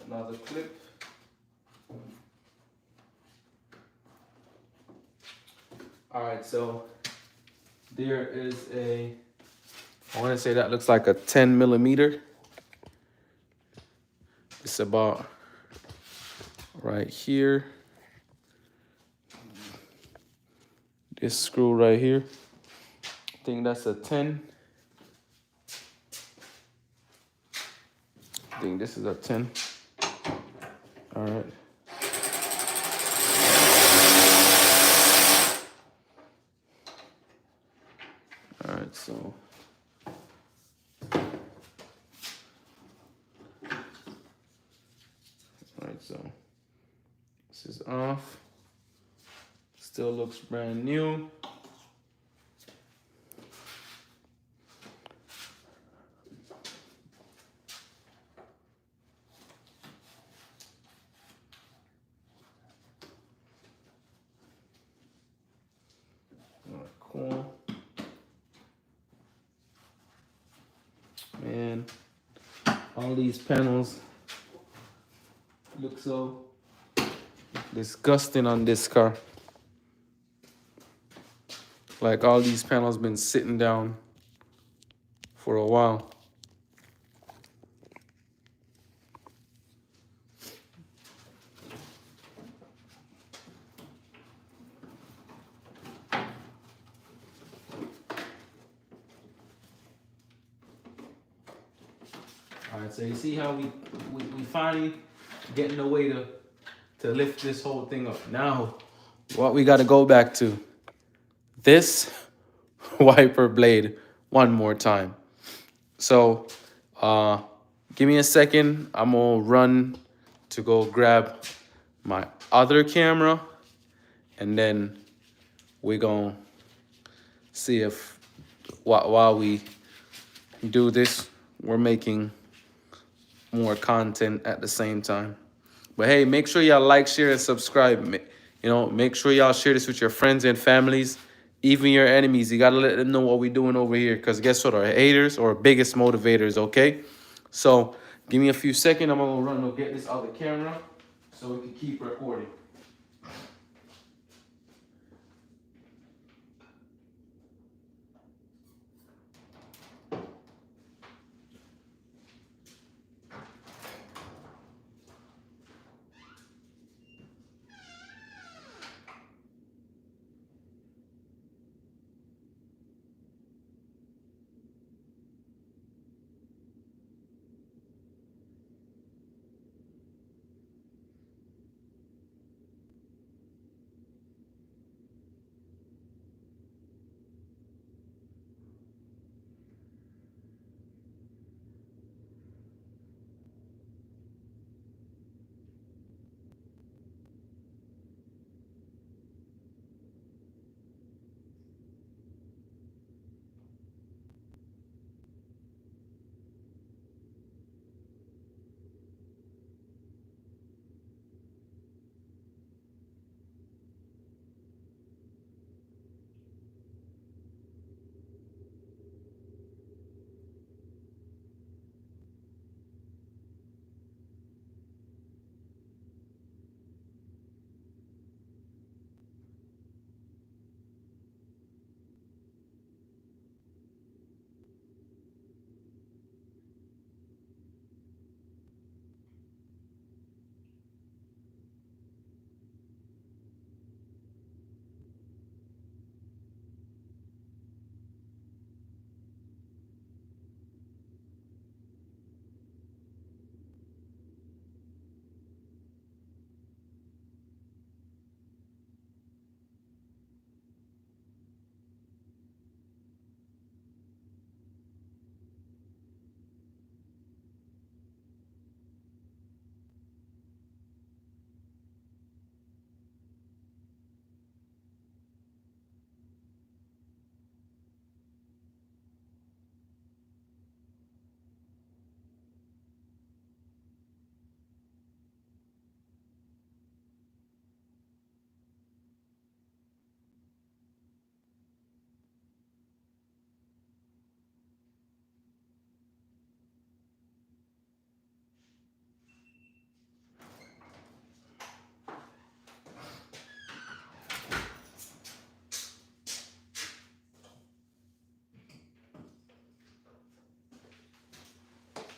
Another clip. All right, so there is I want to say that looks like a 10 millimeter. It's about right here. This screw right here, I think that's a 10. I think this is a 10. All right. All right, so. All right, so this is off. Still looks brand new. Cool. Man, all these panels look so disgusting on this car. Like all these panels been sitting down for a while. All right, so you see how we finally getting a way to lift this whole thing up. Now, what we got to go back to, this wiper blade one more time. So give me a second. I'm gonna run to go grab my other camera, and then we're gonna see if while we do this, we're making more content at the same time. But hey, make sure y'all like, share, and subscribe. You know, make sure y'all share this with your friends and families, even your enemies. You gotta let them know what we're doing over here, because guess what? Our haters are our biggest motivators, okay? So give me a few seconds. I'm gonna run and get this other camera so we can keep recording.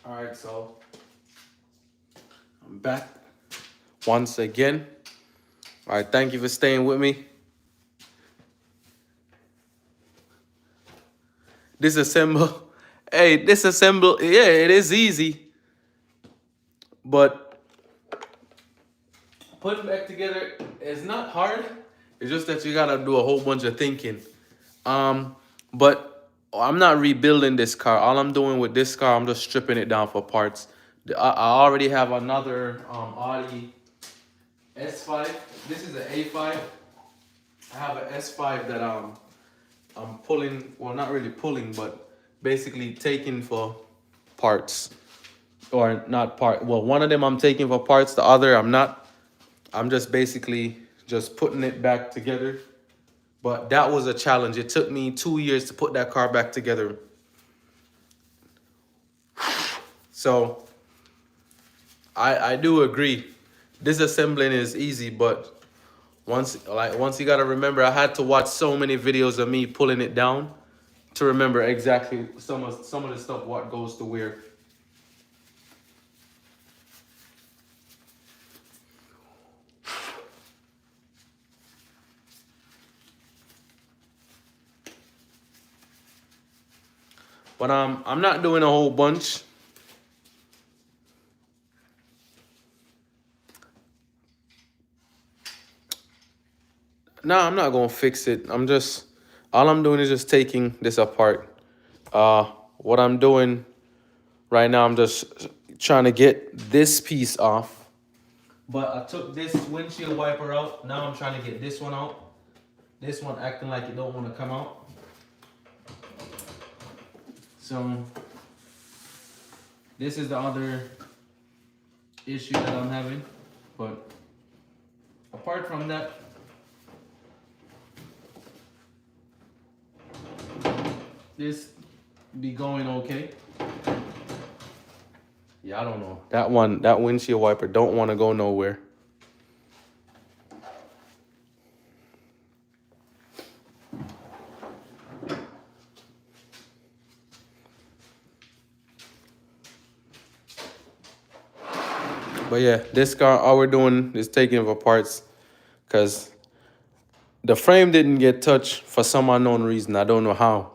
All right, so I'm back once again. All right, thank you for staying with me. Disassemble. Hey, disassemble. Yeah, it is easy, but putting back together is not hard. It's just that you gotta do a whole bunch of thinking. But I'm not rebuilding this car. All I'm doing with this car, I'm just stripping it down for parts. I already have another Audi S5. This is an A5. I have an S5 that I'm pulling, well, not really pulling, but basically taking for parts. Or not part, well, one of them I'm taking for parts, the other I'm not. I'm just basically just putting it back together. But that was a challenge. It took me 2 years to put that car back together. So I do agree. Disassembling is easy, but once you gotta remember, I had to watch so many videos of me pulling it down to remember exactly some of the stuff, what goes to where. But I'm not doing a whole bunch. No, I'm not gonna fix it. All I'm doing is just taking this apart. What I'm doing right now, I'm just trying to get this piece off. But I took this windshield wiper out. Now I'm trying to get this one out. This one acting like it don't want to come out. So this is the other issue that I'm having. But apart from that, this be going okay. Yeah, I don't know. That windshield wiper don't want to go nowhere. But yeah, this car, all we're doing is taking it for parts because the frame didn't get touched for some unknown reason. I don't know how.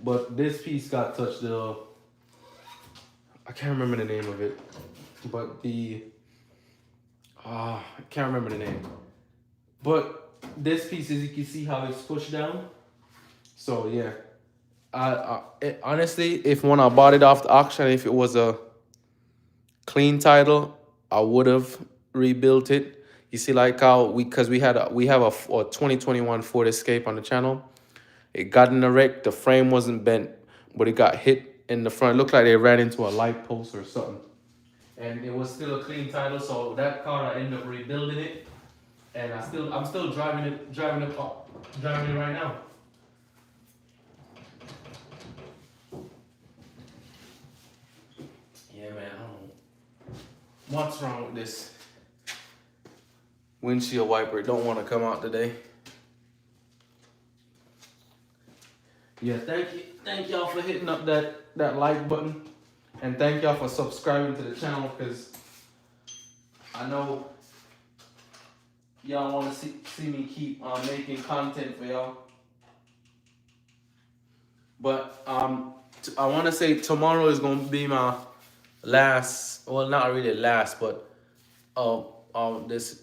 But this piece got touched. I can't remember the name of it. But I can't remember the name. But this piece, as you can see how it's pushed down. So yeah, honestly, if when I bought it off the auction, if it was a clean title, I would have rebuilt it. You see, like how we have a 2021 Ford Escape on the channel. It got in a wreck. The frame wasn't bent, but it got hit in the front. It looked like they ran into a light post or something. And it was still a clean title, so that car I ended up rebuilding it, and I'm still driving it right now. Yeah, man, I don't know what's wrong with this windshield wiper. It don't want to come out today. Yeah, thank y'all for hitting up that like button, and thank y'all for subscribing to the channel, because I know y'all want to see me keep making content for y'all. But I want to say tomorrow is gonna be my last. Well, not really last, but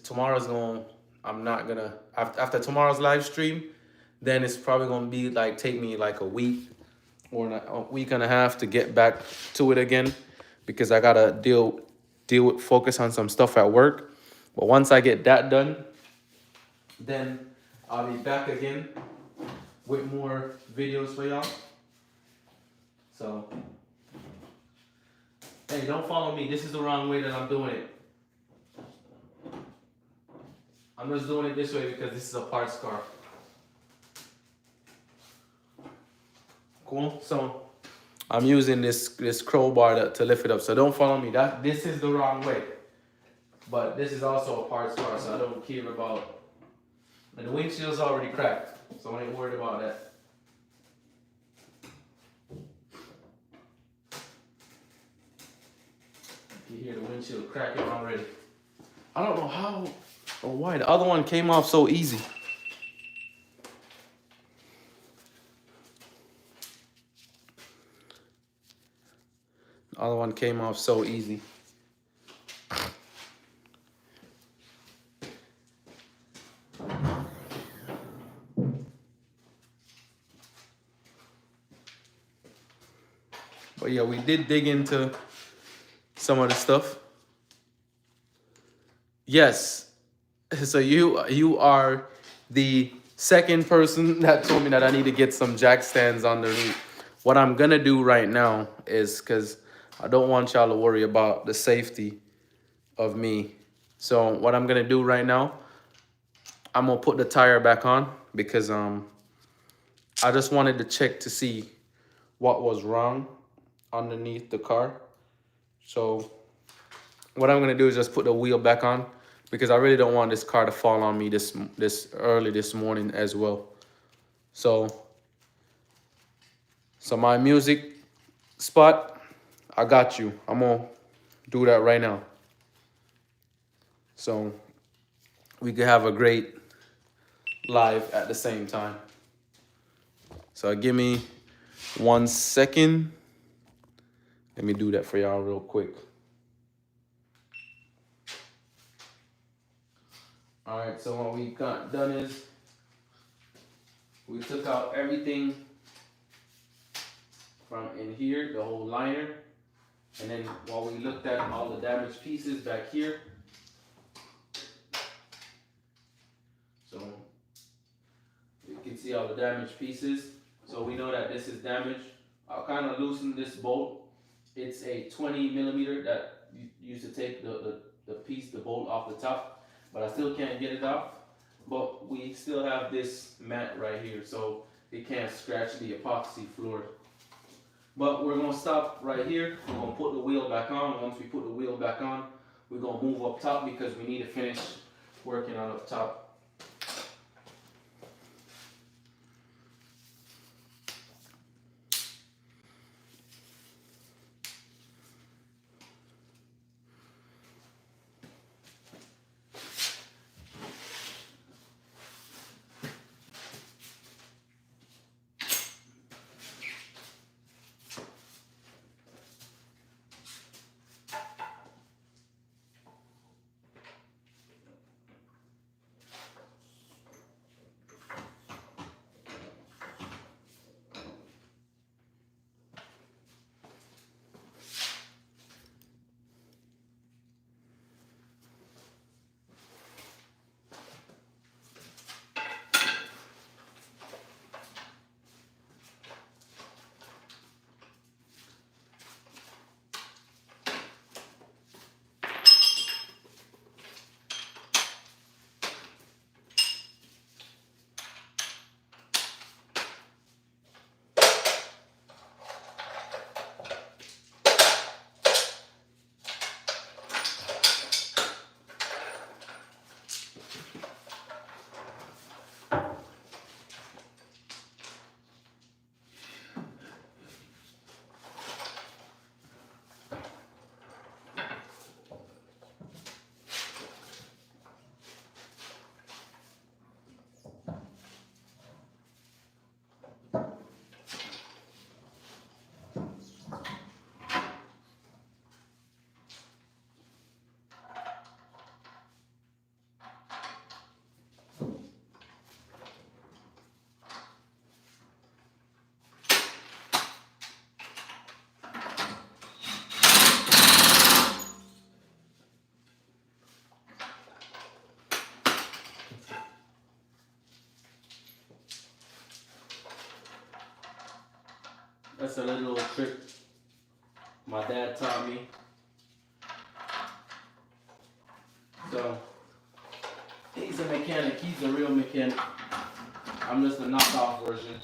tomorrow's gonna. I'm not gonna after tomorrow's live stream. Then it's probably gonna be like take me like a week or a week and a half to get back to it again, because I gotta focus on some stuff at work. But once I get that done, then I'll be back again with more videos for y'all. So, hey, don't follow me. This is the wrong way that I'm doing it. I'm just doing it this way because this is a parts car. Cool. So I'm using this crowbar to lift it up. So don't follow me. This is the wrong way. But this is also a parts car, so I don't care about. And the windshield's already cracked, so I ain't worried about that. You hear the windshield cracking already. I don't know how or why. The other one came off so easy. The other one came off so easy. But yeah, we did dig into some of the stuff. Yes. So you are the second person that told me that I need to get some jack stands underneath. What I'm gonna do right now is, because I don't want y'all to worry about the safety of me. So what I'm gonna do right now, I'm gonna put the tire back on, because I just wanted to check to see what was wrong underneath the car. So what I'm gonna do is just put the wheel back on, because I really don't want this car to fall on me this early this morning as well. So my music spot, I got you. I'm gonna do that right now, so we could have a great live at the same time. So give me 1 second. Let me do that for y'all real quick. All right, so what we got done is we took out everything from in here, the whole liner. And then while we looked at all the damaged pieces back here, see all the damaged pieces. So we know that this is damaged. I'll kind of loosen this bolt. It's a 20 millimeter that used to take the piece, the bolt off the top, but I still can't get it off. But we still have this mat right here, so it can't scratch the epoxy floor. But we're gonna stop right here. We're gonna put the wheel back on. Once we put the wheel back on, we're gonna move up top because we need to finish working on up top. That's a little trick my dad taught me. So he's a mechanic, he's a real mechanic. I'm just a knockoff version.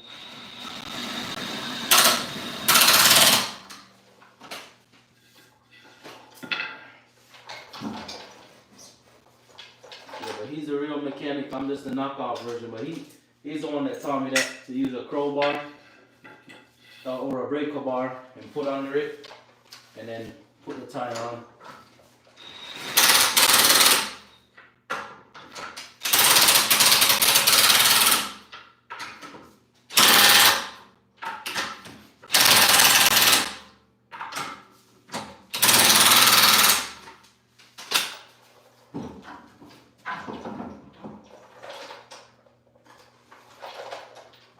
Yeah, but he's a real mechanic, I'm just a knockoff version. But he's the one that taught me that to use a crowbar or a breaker bar and put under it and then put the tire on.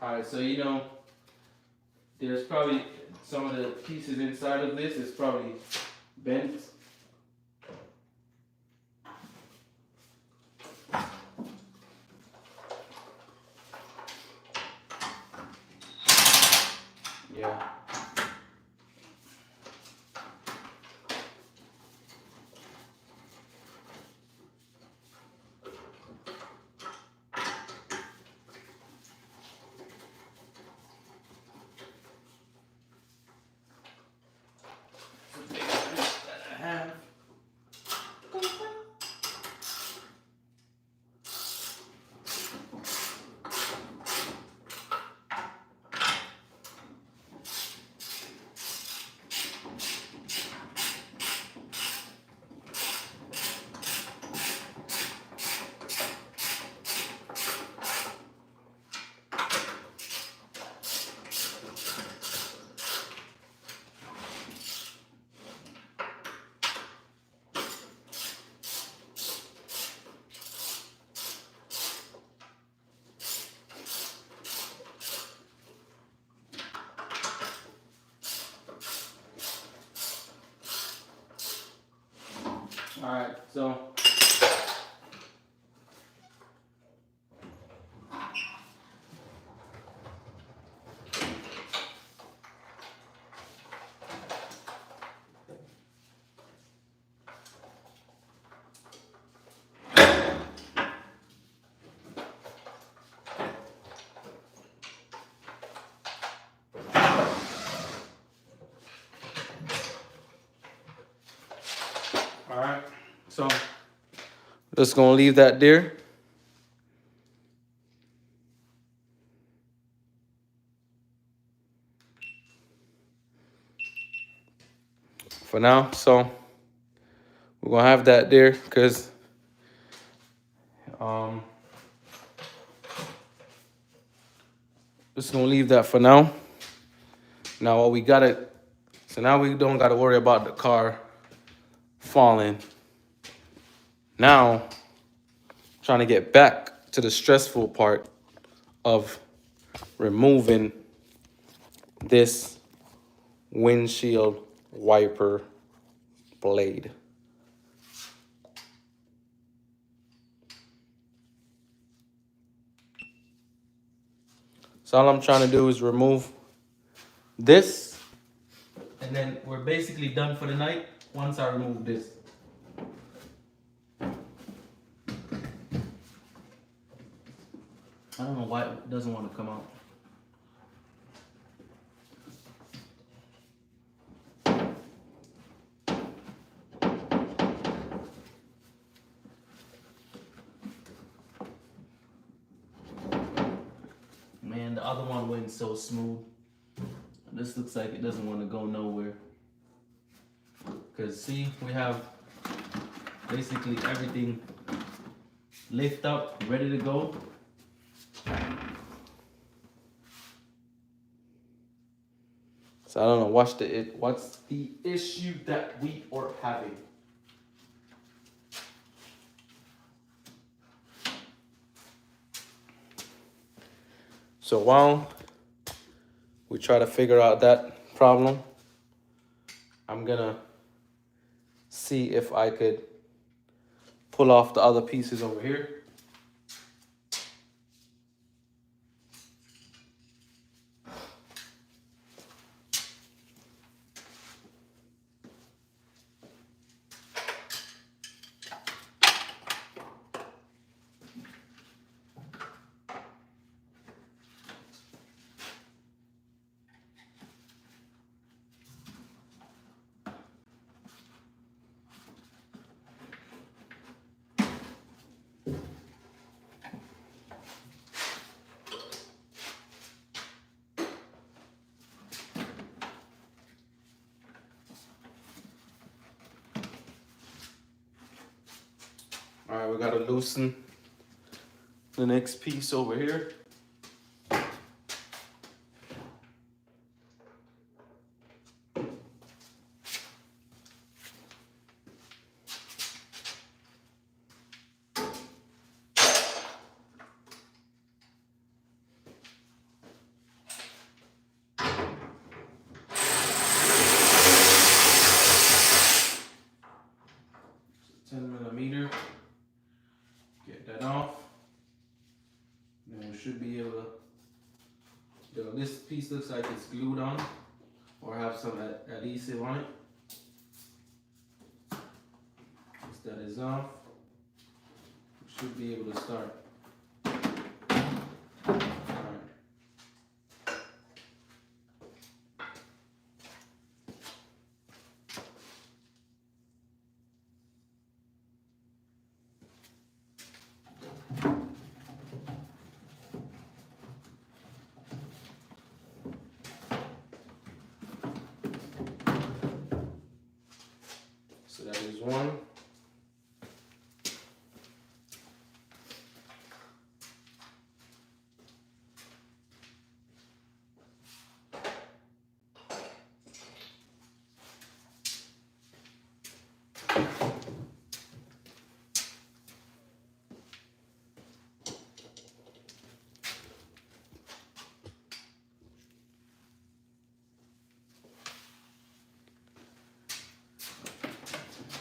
Alright, so you know, there's probably some of the pieces inside of this is probably bent. Yeah. Alright, so So just gonna leave that there. For now, so we're gonna have that there because just gonna leave that for now. Now what we gotta, so now we don't gotta worry about the car falling. Now, trying to get back to the stressful part of removing this windshield wiper blade. So all I'm trying to do is remove this, and then we're basically done for the night once I remove this. I don't know why it doesn't want to come out. Man, the other one went so smooth. This looks like it doesn't want to go nowhere. Because see, we have basically everything lift up, ready to go. So I don't know what's the issue that we are having. So while we try to figure out that problem, I'm gonna see if I could pull off the other pieces over here. All right, we gotta loosen the next piece over here. Should be able to, this piece looks like it's glued on or have some adhesive on it. Once that is off, we should be able to start. So that is one.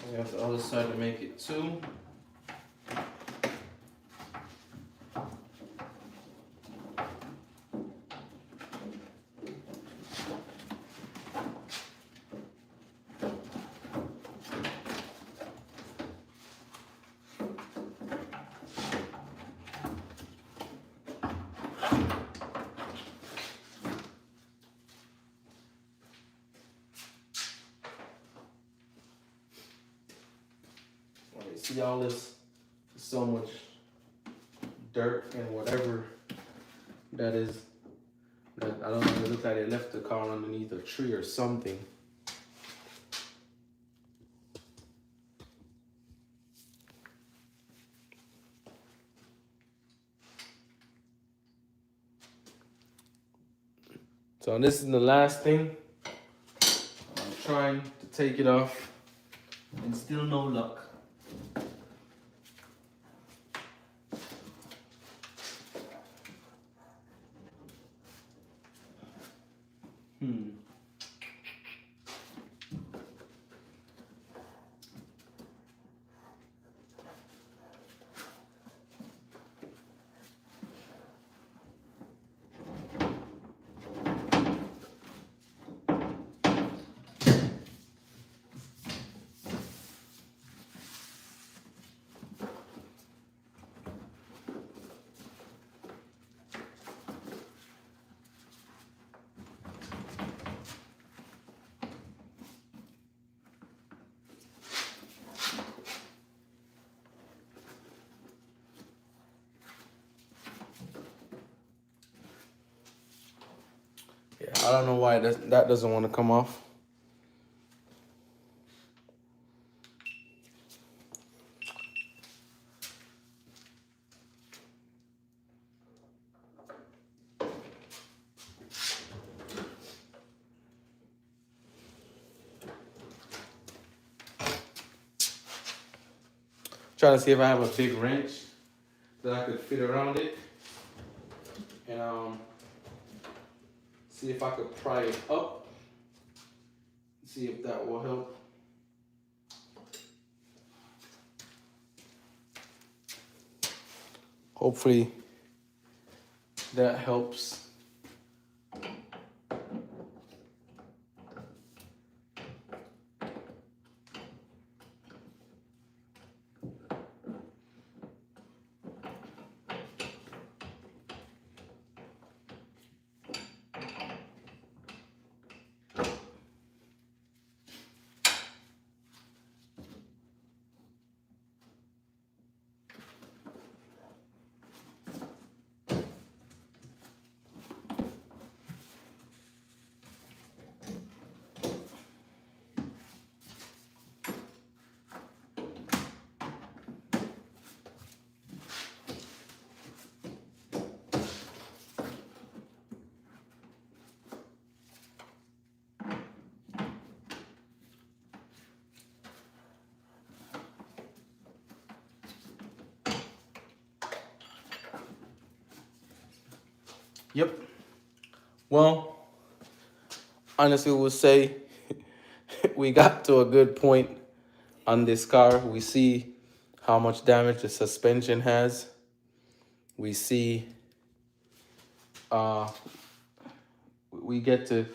We have the other side to make it two. See all this, so much dirt and whatever that is. That I don't know. It looks like they left the car underneath a tree or something. So this is the last thing. I'm trying to take it off and still no luck. Yeah, I don't know why that doesn't want to come off. Trying to see if I have a big wrench that I could fit around it, and see if I could pry it up. See if that will help. Hopefully that helps. Yep. Well, honestly, we'll say we got to a good point on this car. We see how much damage the suspension has. We see, we get to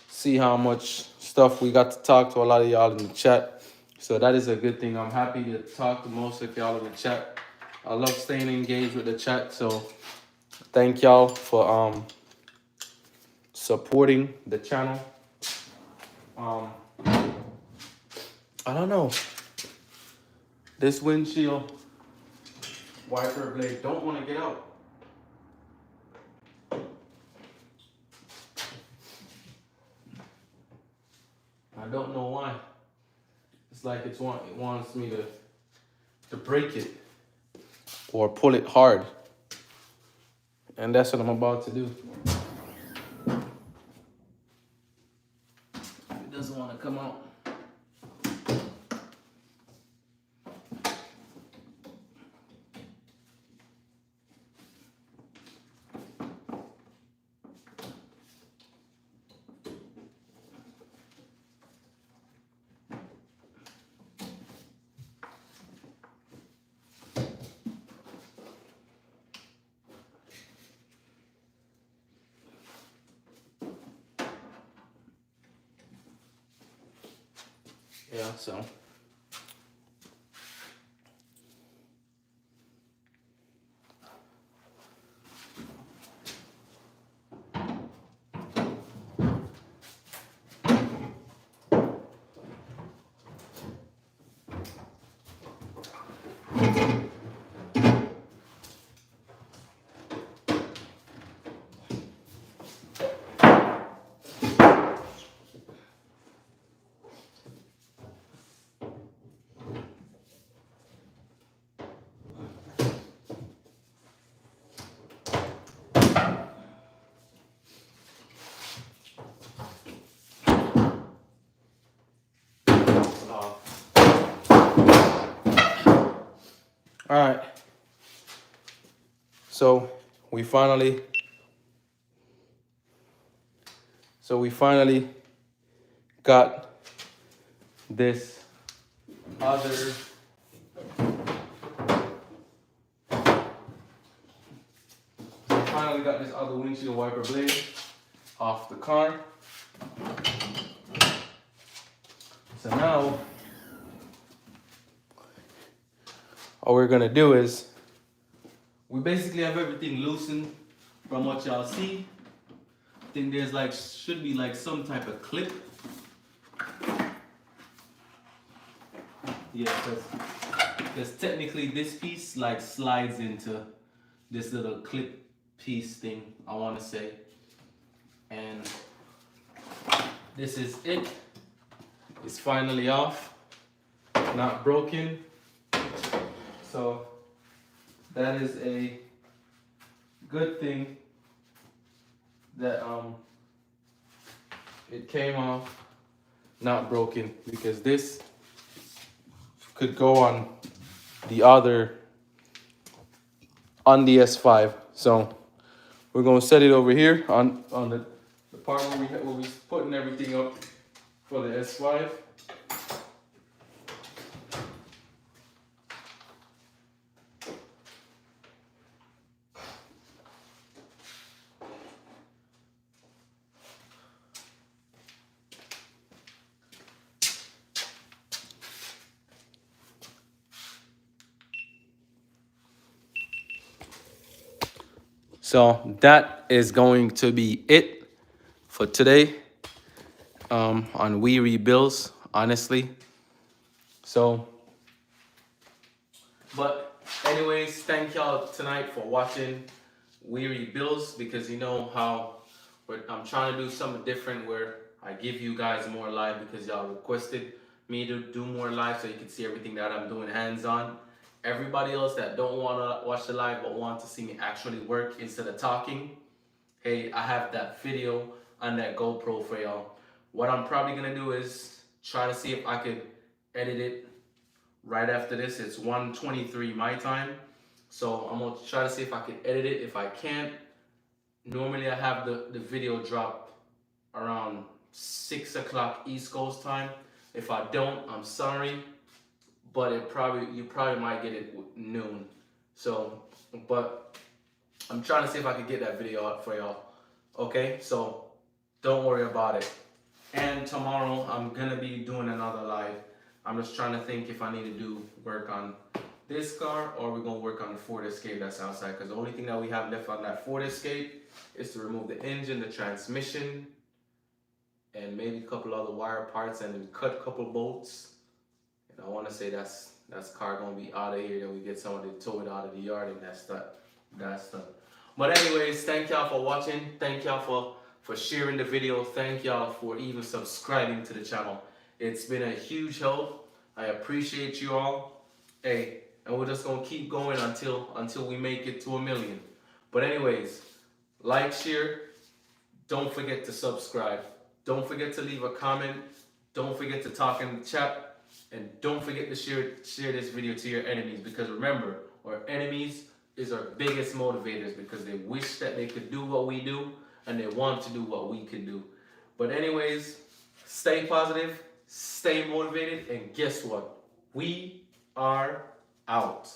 see how much stuff we got to talk to a lot of y'all in the chat. So that is a good thing. I'm happy to talk to most of y'all in the chat. I love staying engaged with the chat. So thank y'all for supporting the channel. I don't know. This windshield wiper blade don't want to get out. I don't know why. It's like it wants me to break it or pull it hard. And that's what I'm about to do. It doesn't want to come out. Yeah, so. All right. So we finally got this other windshield wiper blade off the car. So now all we're gonna do is we basically have everything loosened from what y'all see. I think there's like should be like some type of clip. Yeah, because technically this piece like slides into this little clip piece thing, I want to say. And this is it. It's finally off, not broken. So that is a good thing that it came off not broken, because this could go on the S5. So we're gonna set it over here on the part where we're putting everything up for the S5. So that is going to be it for today on We Rebuildz, honestly. So, but anyways, thank y'all tonight for watching We Rebuildz, because you know how I'm trying to do something different where I give you guys more live because y'all requested me to do more live so you can see everything that I'm doing hands-on. Everybody else that don't want to watch the live but want to see me actually work instead of talking, hey, I have that video on that GoPro for y'all. What I'm probably going to do is try to see if I could edit it right after this. It's 1:23 my time. So I'm going to try to see if I can edit it. If I can't, normally I have the video drop around 6 o'clock East Coast time. If I don't, I'm sorry. But you probably might get it noon. So, but I'm trying to see if I can get that video out for y'all. Okay, so don't worry about it. And tomorrow I'm gonna be doing another live. I'm just trying to think if I need to do work on this car or we're gonna work on the Ford Escape that's outside. Because the only thing that we have left on that Ford Escape is to remove the engine, the transmission, and maybe a couple other wire parts, and then cut a couple bolts. I want to say that's car gonna be out of here. Then we get someone to tow it out of the yard, and that's done. But anyways, thank y'all for watching. Thank y'all for sharing the video. Thank y'all for even subscribing to the channel. It's been a huge help. I appreciate you all. Hey, and we're just gonna keep going until we make it to 1 million. But anyways, like, share. Don't forget to subscribe. Don't forget to leave a comment. Don't forget to talk in the chat. And don't forget to share this video to your enemies, because remember, our enemies is our biggest motivators, because they wish that they could do what we do and they want to do what we can do. But anyways, stay positive, stay motivated, and guess what? We are out.